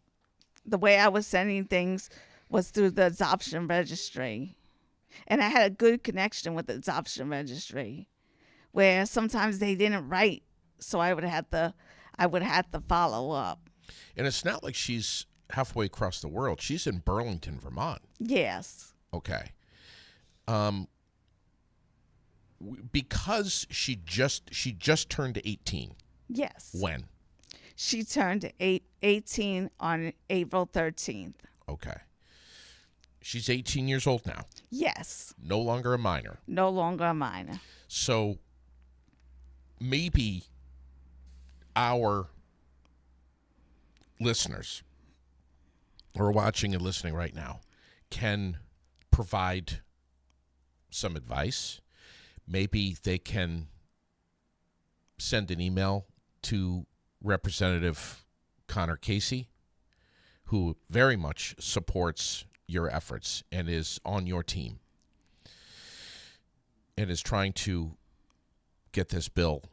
way I was sending things was through the adoption registry. And I had a good connection with the adoption registry, where sometimes they didn't write, so I would have to follow up. And it's not like she's halfway across the world. She's in Burlington, Vermont. Yes. Okay. Because she just turned 18. Yes. When? She turned 18 on April 13th. Okay. She's 18 years old now. Yes. No longer a minor. No longer a minor. So maybe our listeners who are watching and listening right now can provide some advice. Maybe they can send an email to Representative Connor Casey, who very much supports your efforts and is on your team. and is trying to get this bill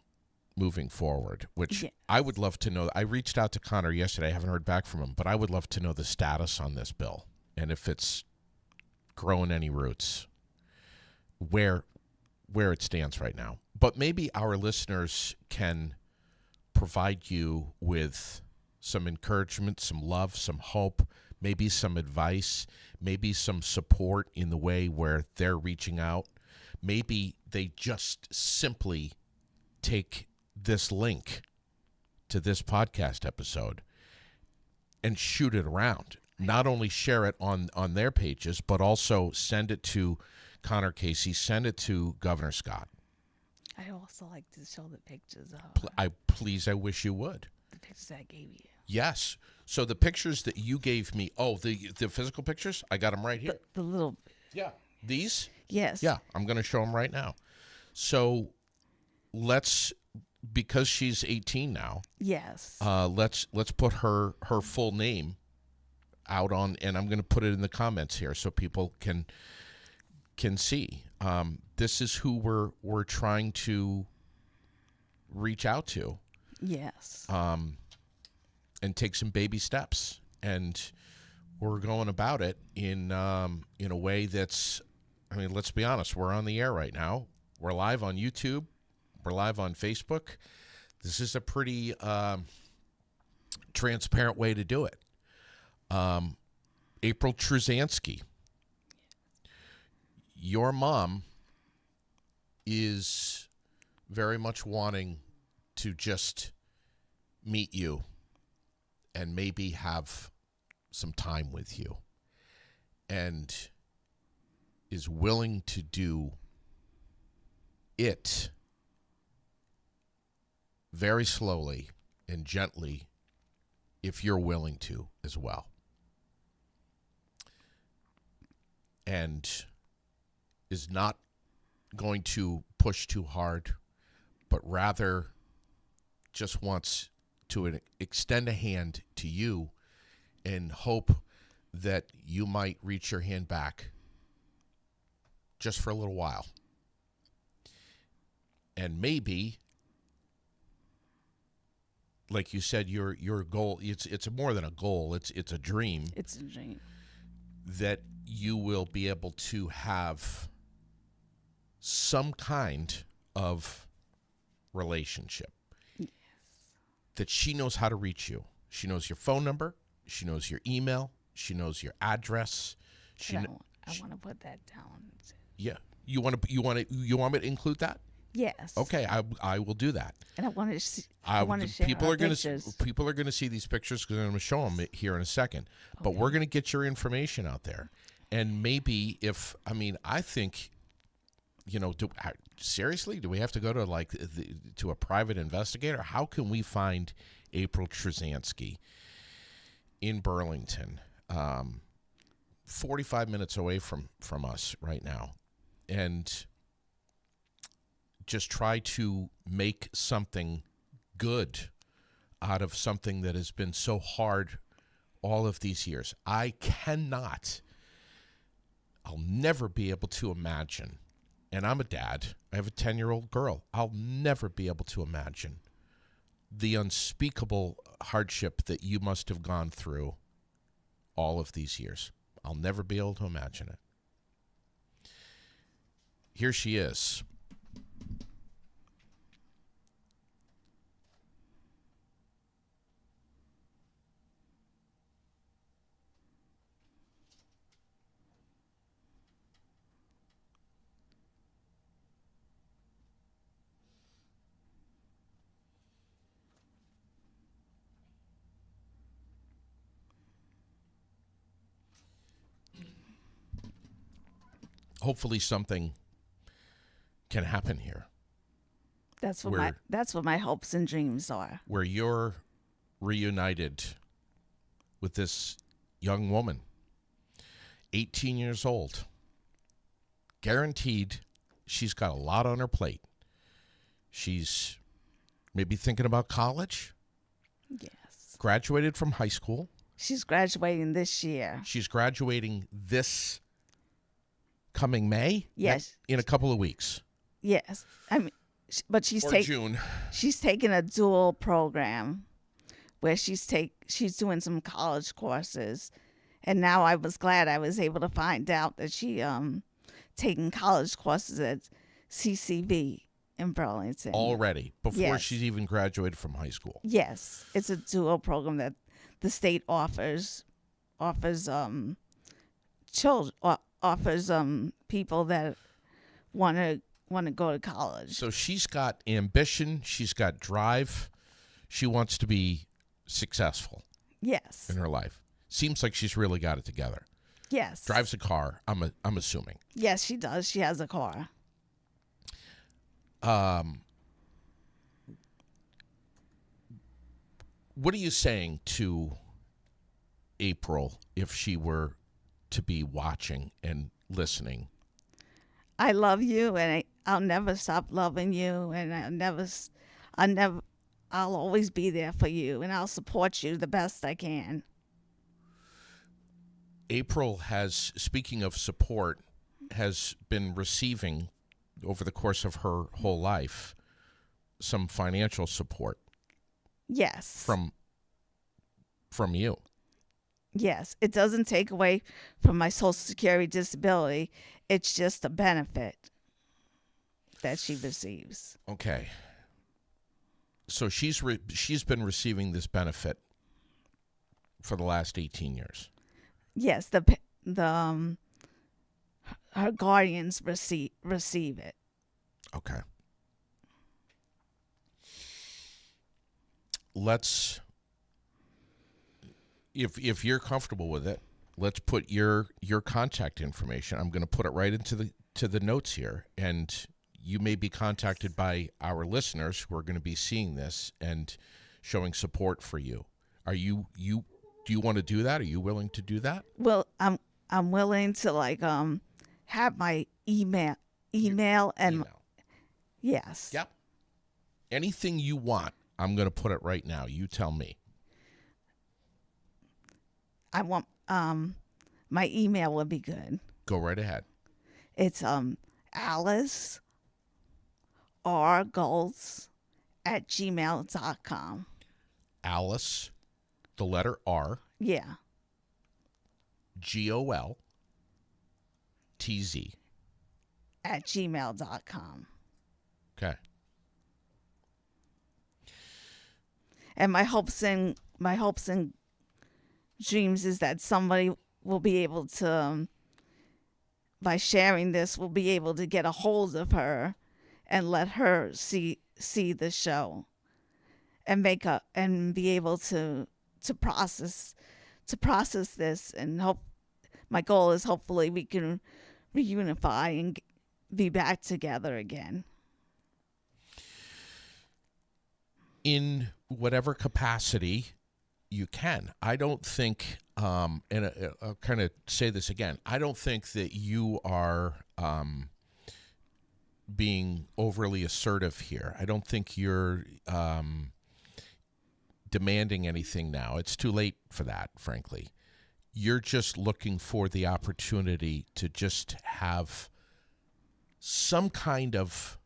moving forward, which Yes. I would love to know. I reached out to Connor yesterday. I haven't heard back from him, but I would love to know the status on this bill and if it's growing any roots, where it stands right now. But maybe our listeners can provide you with some encouragement, some love, some hope, maybe some advice, maybe some support in the way where they're reaching out. Maybe they just simply take this link to this podcast episode and shoot it around. Not only share it on their pages, but also send it to Connor Casey, send it to Governor Scott. I also like to show the pictures of I wish you would. the pictures I gave you. Yes. So the pictures that you gave me, the physical pictures, I got them right here. The little. Yeah. These? Yes. Yeah, I'm going to show them right now. So because she's 18 now, Yes. let's put her full name out on, and I'm going to put it in the comments here so people can see. This is who we're trying to reach out to. Yes. And take some baby steps, and we're going about it in a way that's, I mean, let's be honest, we're on the air right now. We're live on YouTube. We're live on Facebook. This is a pretty transparent way to do it. April Trzanski, your mom is very much wanting to just meet you and maybe have some time with you, and is willing to do it very slowly and gently if you're willing to as well. And is not going to push too hard, but rather just wants to extend a hand to you and hope that you might reach your hand back just for a little while. And maybe, like you said, your goal, it's more than a goal, it's a dream. It's a dream. That you will be able to have some kind of relationship. Yes. That she knows how to reach you. She knows your phone number. She knows your email. She knows your address. I want to put that down. Yeah. You want me to include that? Yes. Okay, I will do that. And I want to see. I want to share people are going pictures. to people are going to see these pictures because I'm going to show them here in a second. But we're going to get your information out there, and maybe I think, seriously, do we have to go to to a private investigator? How can we find April Trzanski in Burlington, 45 minutes away from us right now, and just try to make something good out of something that has been so hard all of these years. I'll never be able to imagine, and I'm a dad, I have a 10-year-old girl, I'll never be able to imagine the unspeakable hardship that you must have gone through all of these years. I'll never be able to imagine it. Here she is. Hopefully something can happen here. That's what my hopes and dreams are. Where you're reunited with this young woman, 18 years old. Guaranteed she's got a lot on her plate. She's maybe thinking about college. Yes. Graduated from high school. She's graduating this year. She's graduating this coming May? Yes. In a couple of weeks. Yes. I mean, but or June. she's taking a dual program where she's doing some college courses, and now I was glad I was able to find out that she taking college courses at CCV in Burlington. Already, before Yes. she's even graduated from high school. Yes, it's a dual program that the state offers children offers people that want to go to college. So she's got ambition. She's got drive. She wants to be successful Yes. in her life. Seems like she's really got it together. Yes. Drives a car, I'm assuming. Yes, she does. She has a car. What are you saying to April if she were to be watching and listening? I love you, and I'll never stop loving you, and I'll always be there for you, and I'll support you the best I can. April has, speaking of support, has been receiving over the course of her whole life some financial support Yes. from you. Yes. It doesn't take away from my Social Security disability. It's just a benefit that she receives. Okay. So she's been receiving this benefit for the last 18 years. Yes, her guardians receive it. Okay. Let's, if you're comfortable with it, let's put your contact information. I'm going to put it right into the notes here, and you may be contacted by our listeners who are going to be seeing this and showing support for you. Do you want to do that? Are you willing to do that? Well, I'm willing to have my email and Email. yes. Yep. Anything you want, I'm going to put it right now. You tell me. I want my email would be good. Go right ahead. It's Alice R Goltz at gmail.com. Alice, the letter R, Yeah. GOLTZ At gmail.com. Okay. And my hopes and dreams is that somebody will be able to, by sharing this, will be able to get a hold of her and let her see the show and be able to process this, and my goal is hopefully we can reunify and be back together again. In whatever capacity you can. I don't think, and I'll kind of say this again, I don't think that you are being overly assertive here. I don't think you're demanding anything now. It's too late for that, frankly. You're just looking for the opportunity to just have some kind of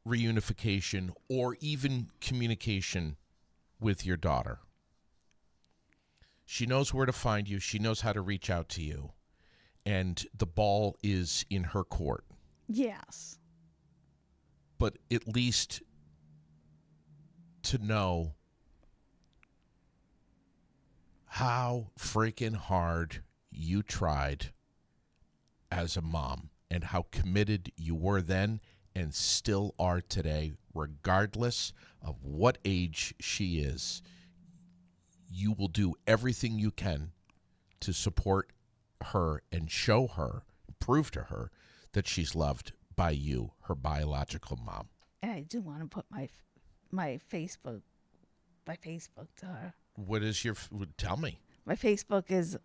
reunification or even communication with your daughter. She knows where to find you. She knows how to reach out to you. And the ball is in her court. Yes. But at least to know how freaking hard you tried as a mom and how committed you were then and still are today, regardless of what age she is. You will do everything you can to support her and show her, prove to her that she's loved by you, her biological mom. And I do want to put my Facebook to her. What is your, tell me. My Facebook is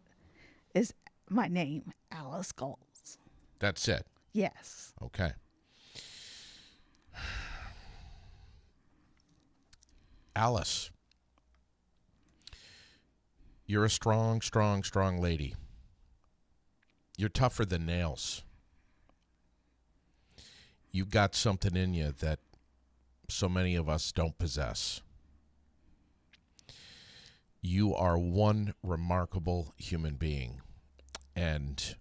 my name, Alice Goltz. That's it. Yes. Okay. Alice, you're a strong, strong, strong lady. You're tougher than nails. You got something in you that so many of us don't possess. You are one remarkable human being. And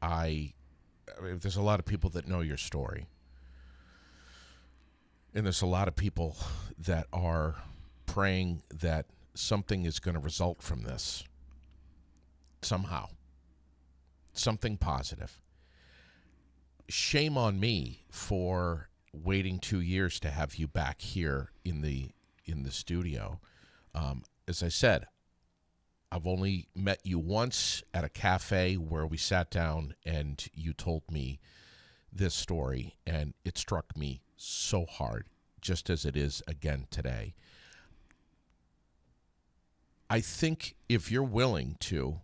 there's a lot of people that know your story. And there's a lot of people that are praying that something is going to result from this somehow. Something positive. Shame on me for waiting 2 years to have you back here in the studio. As I said, I've only met you once at a cafe where we sat down and you told me this story, and it struck me so hard, just as it is again today. I think if you're willing to,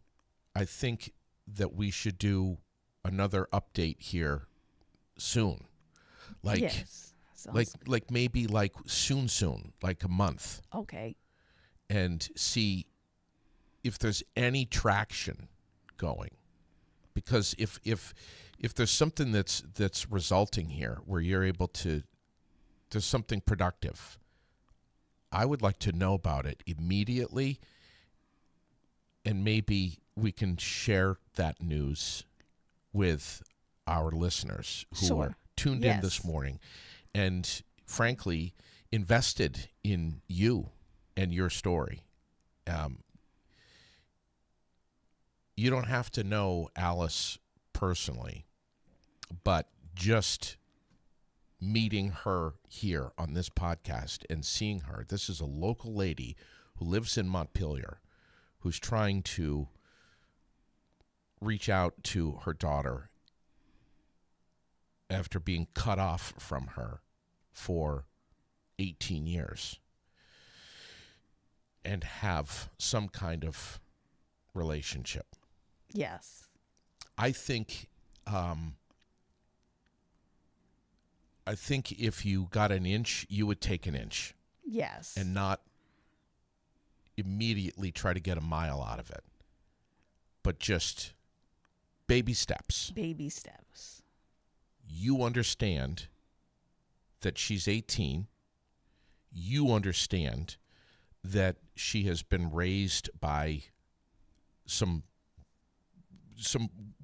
I think that we should do another update here soon. Yes. Like maybe like soon, like a month. Okay. And see if there's any traction going. Because if there's something that's resulting here where you're able to, there's something productive, I would like to know about it immediately, and maybe we can share that news with our listeners who are tuned in this morning and, frankly, invested in you and your story. You don't have to know Alice personally, but just meeting her here on this podcast and seeing her. This is a local lady who lives in Montpelier who's trying to reach out to her daughter after being cut off from her for 18 years and have some kind of relationship. Yes. I think if you got an inch, you would take an inch. Yes. And not immediately try to get a mile out of it. But just baby steps. Baby steps. You understand that she's 18. You understand that she has been raised by some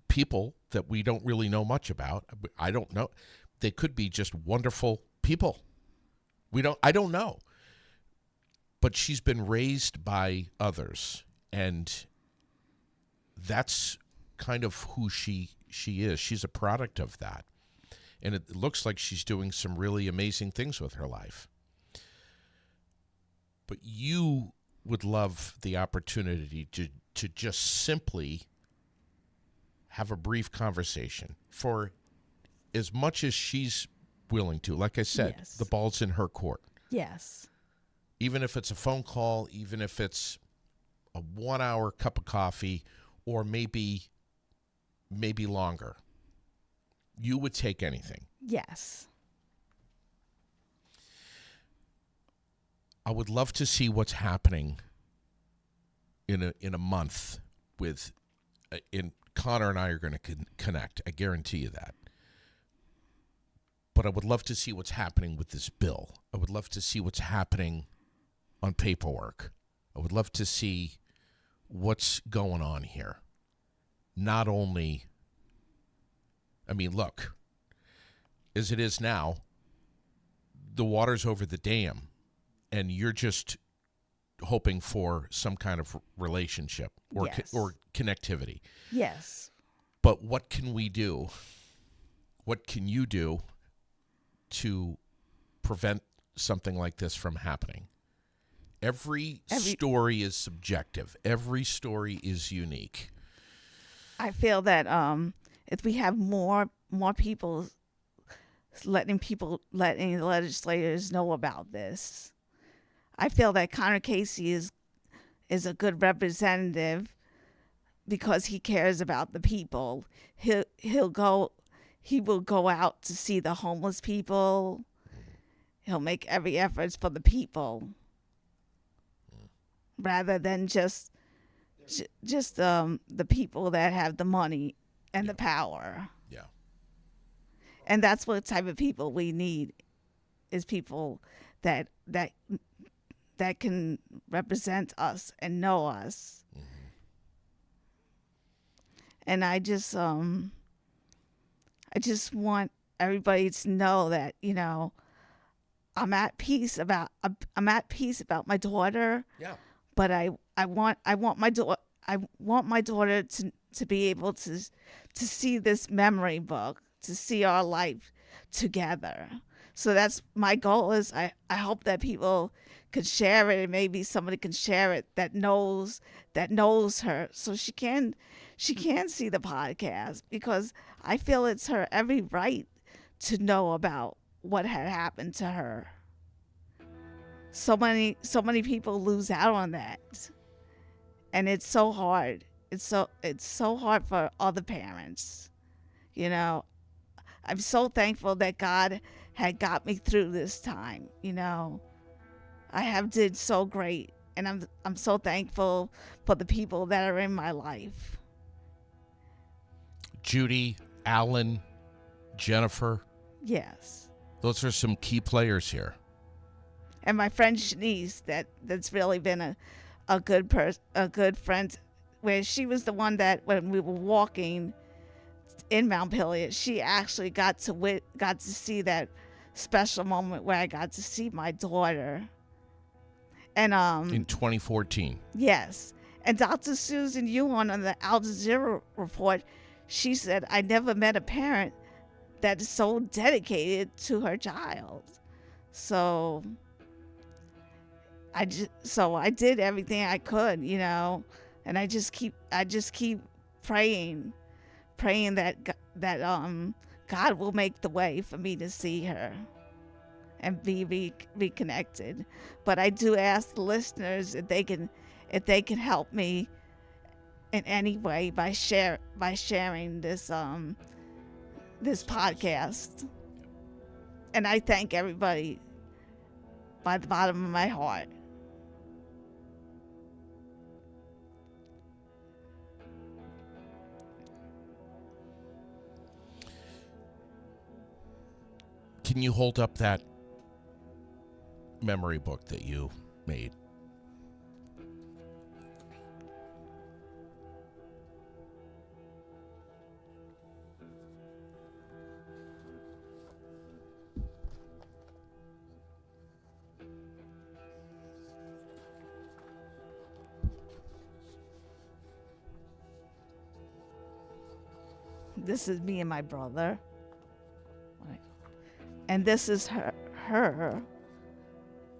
people that we don't really know much about. I don't know. They could be just wonderful people. I don't know. But she's been raised by others, and that's kind of who she is. She's a product of that. And it looks like she's doing some really amazing things with her life. But you would love the opportunity to just simply have a brief conversation for as much as she's willing to. Like I said, Yes. The ball's in her court. Yes. Even if it's a phone call, even if it's a 1 hour cup of coffee, or maybe longer, you would take anything. Yes. I would love to see what's happening in a month with, Connor and I are going to connect. I guarantee you that. But I would love to see what's happening with this bill. I would love to see what's happening on paperwork. I would love to see what's going on here. Not only, look, as it is now, the water's over the dam, and you're just hoping for some kind of relationship or Yes. or connectivity. Yes. But what can we do? What can you do to prevent something like this from happening? Every story is subjective. Every story is unique. I feel that if we have more people letting legislators know about this, I feel that Connor Casey is a good representative because he cares about the people. He will go out to see the homeless people. He'll make every effort for the people, rather than just the people that have the money and the power. Yeah. And that's what type of people we need, is people that can represent us and know us. And I just want everybody to know that, you know, I'm at peace about my daughter. Yeah. But I want my daughter to be able to see this memory book, to see our life together. So that's my goal. Is I hope that people could share it, and maybe somebody can share it that knows her, so she can see the podcast, because I feel it's her every right to know about what had happened to her. So many people lose out on that, and it's so hard. It's so hard for other parents. You know, I'm so thankful that God had got me through this time. You know, I have did so great, and I'm so thankful for the people that are in my life. Judy, Alan, Jennifer. Yes. Those are some key players here. And my friend Shanice, that's really been a good friend, where she was the one that when we were walking in Mount Pilliot, she actually got to see that special moment where I got to see my daughter. And in 2014. Yes. And Dr. Susan Ewan on the Al Jazeera report, she said, I never met a parent that is so dedicated to her child. So I did everything I could, you know, and I just keep praying that God will make the way for me to see her and be reconnected. But I do ask the listeners if they can help me in any way by sharing this podcast. And I thank everybody by the bottom of my heart. Can you hold up that memory book that you made? This is me and my brother. And this is her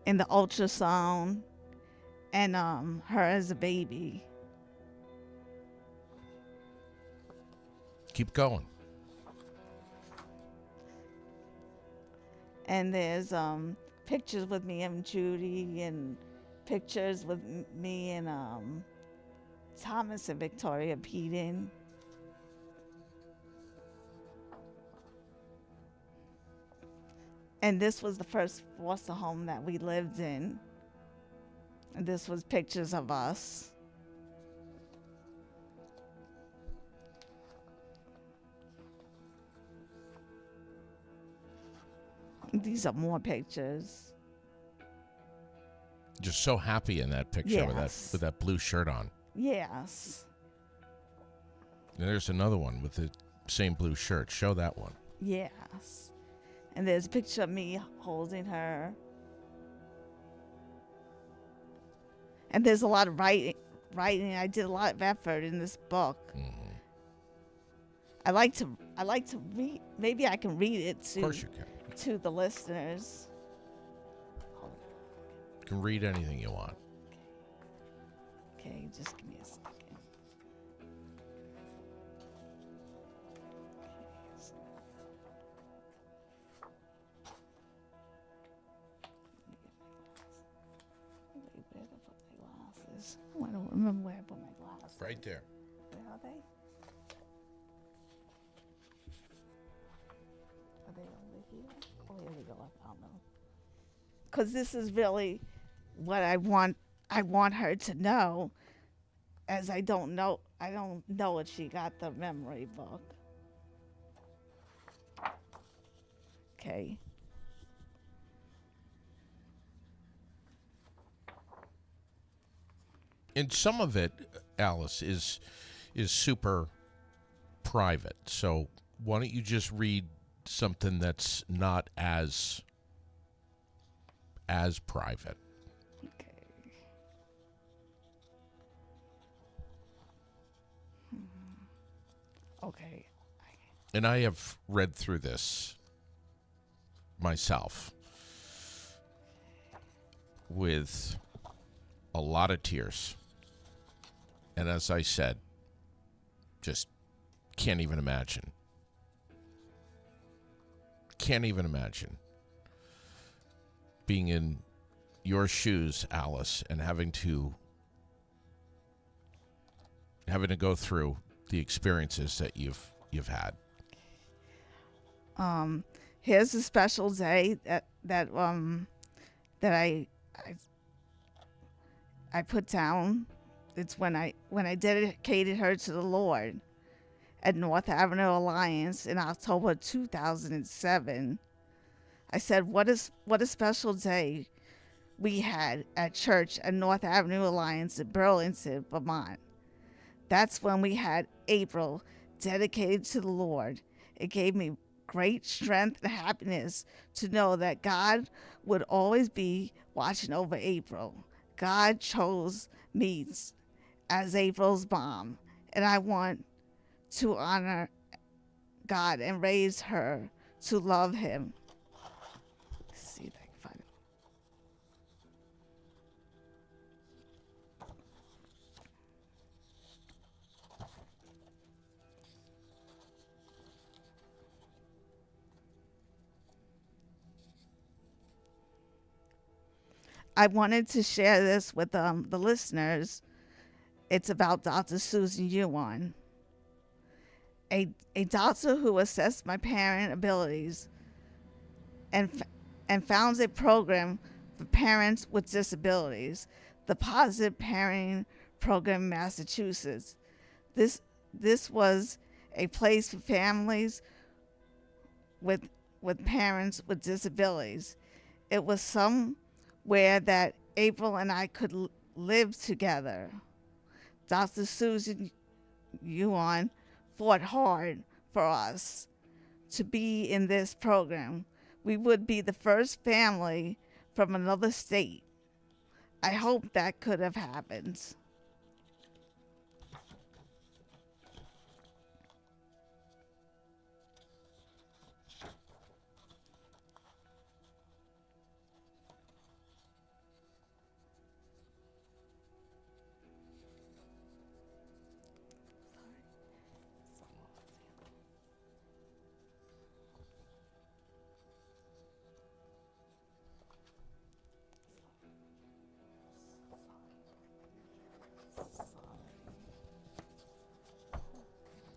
in the ultrasound, and her as a baby. Keep going. And there's pictures with me and Judy, and pictures with me and Thomas and Victoria Peden. And this was the first foster home that we lived in. And this was pictures of us. These are more pictures. Just so happy in that picture. Yes. with that blue shirt on. Yes. And there's another one with the same blue shirt. Show that one. Yes. And there's a picture of me holding her. And there's a lot of writing. I did a lot of effort in this book. Mm-hmm. I like to read. Maybe I can read it Of course you can. to the listeners. You can read anything you want. Okay, just give me a second. I don't remember where I put my glasses. Right there. Where are they? Are they over here? Oh, here we go. I found them. Because this is really what I want her to know, as I don't know I don't know if she got the memory book. Okay. And some of it, Alice, is super private. So why don't you just read something that's not as private? Okay. Okay. And I have read through this myself with a lot of tears. And as I said, just can't even imagine. Can't even imagine being in your shoes, Alice, and having to go through the experiences that you've had. Here's a special day that I put down. It's when I dedicated her to the Lord at North Avenue Alliance in October 2007. I said, what a special day we had at church at North Avenue Alliance in Burlington, Vermont. That's when we had April dedicated to the Lord. It gave me great strength and happiness to know that God would always be watching over April. God chose me as April's mom, and I want to honor God and raise her to love him. Let's see if I can find it. I wanted to share this with the listeners. It's about Dr. Susan Yuan, a doctor who assessed my parent abilities and founds a program for parents with disabilities, the Positive Parenting Program in Massachusetts. This was a place for families with parents with disabilities. It was somewhere that April and I could live together. Dr. Susan Yuan fought hard for us to be in this program. We would be the first family from another state. I hope that could have happened.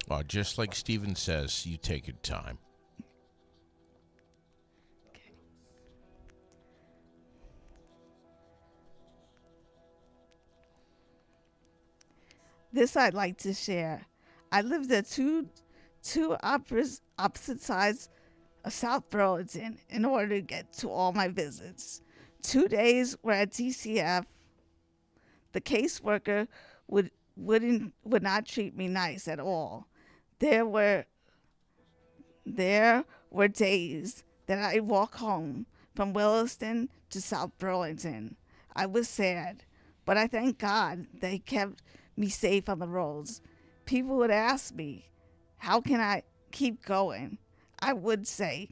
Well, just like Stephen says, you take your time. Okay. This I'd like to share. I lived at two opposite sides of South Burlington in order to get to all my visits. 2 days were at DCF. The caseworker would not treat me nice at all. There were days that I walk home from Williston to South Burlington. I was sad, but I thank God that he kept me safe on the roads. People would ask me, how can I keep going? I would say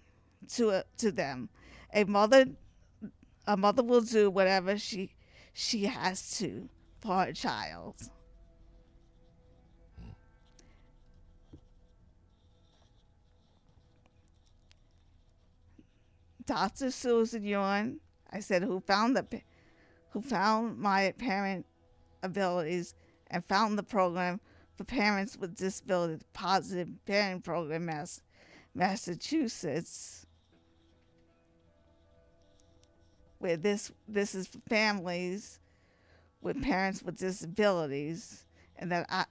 to them, a mother will do whatever she has to for her child. Dr. Susan Yuan, I said, who found my parent abilities and found the program for parents with disabilities, Positive Parenting Program, Massachusetts, where this is for families with parents with disabilities, and that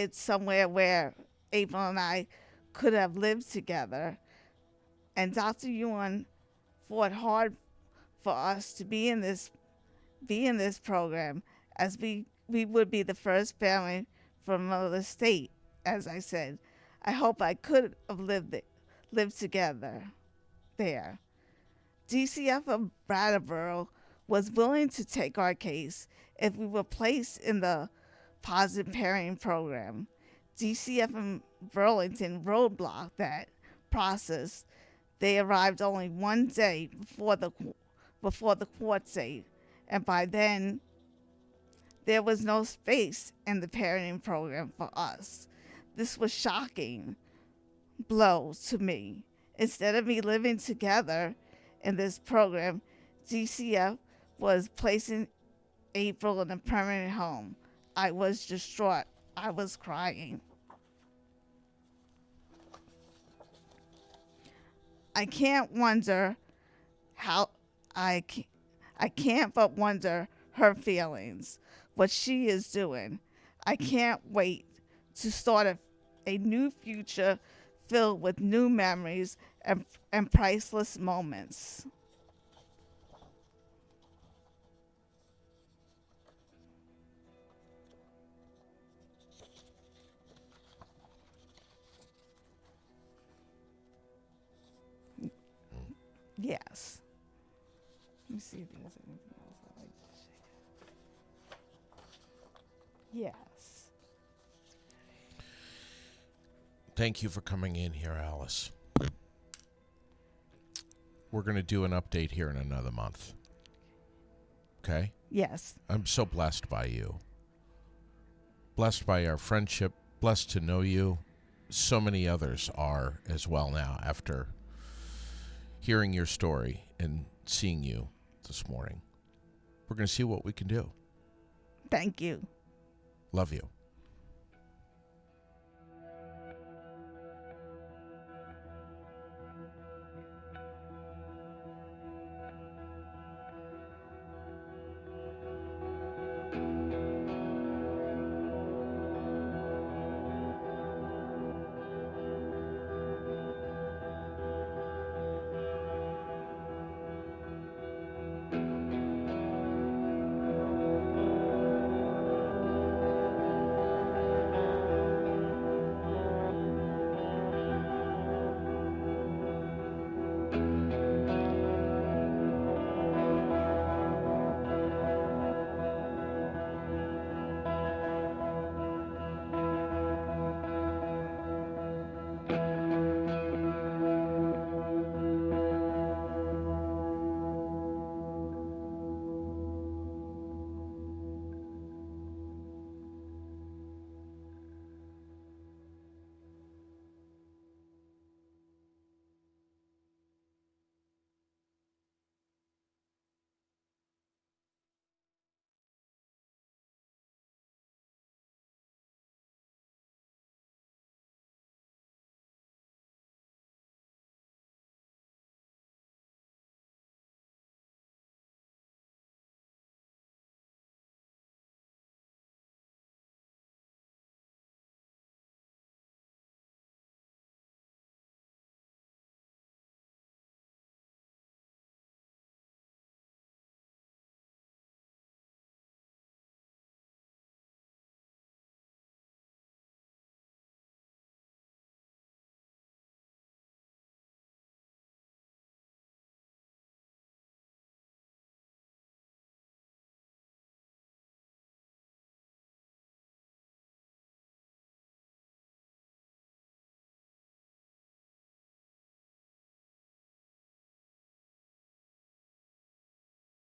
it's somewhere where April and I could have lived together. And Dr. Ewan fought hard for us to be in this program, as we would be the first family from another state. As I said, I hope I could have lived together there. DCF of Brattleboro was willing to take our case if we were placed in the positive parenting program. DCF in Burlington roadblocked that process. They arrived only one day before the court date, and by then there was no space in the parenting program for us. This was shocking blow to me. Instead of me living together in this program, DCF was placing April in a permanent home. I was distraught. I was crying. I can't but wonder her feelings, what she is doing. I can't wait to start a new future filled with new memories and priceless moments. Yes. Let me see if there's anything else I'd like to share. Yes. Thank you for coming in here, Alice. We're going to do an update here in another month. Okay? Yes. I'm so blessed by you. Blessed by our friendship. Blessed to know you. So many others are as well now after hearing your story and seeing you this morning. We're going to see what we can do. Thank you. Love you.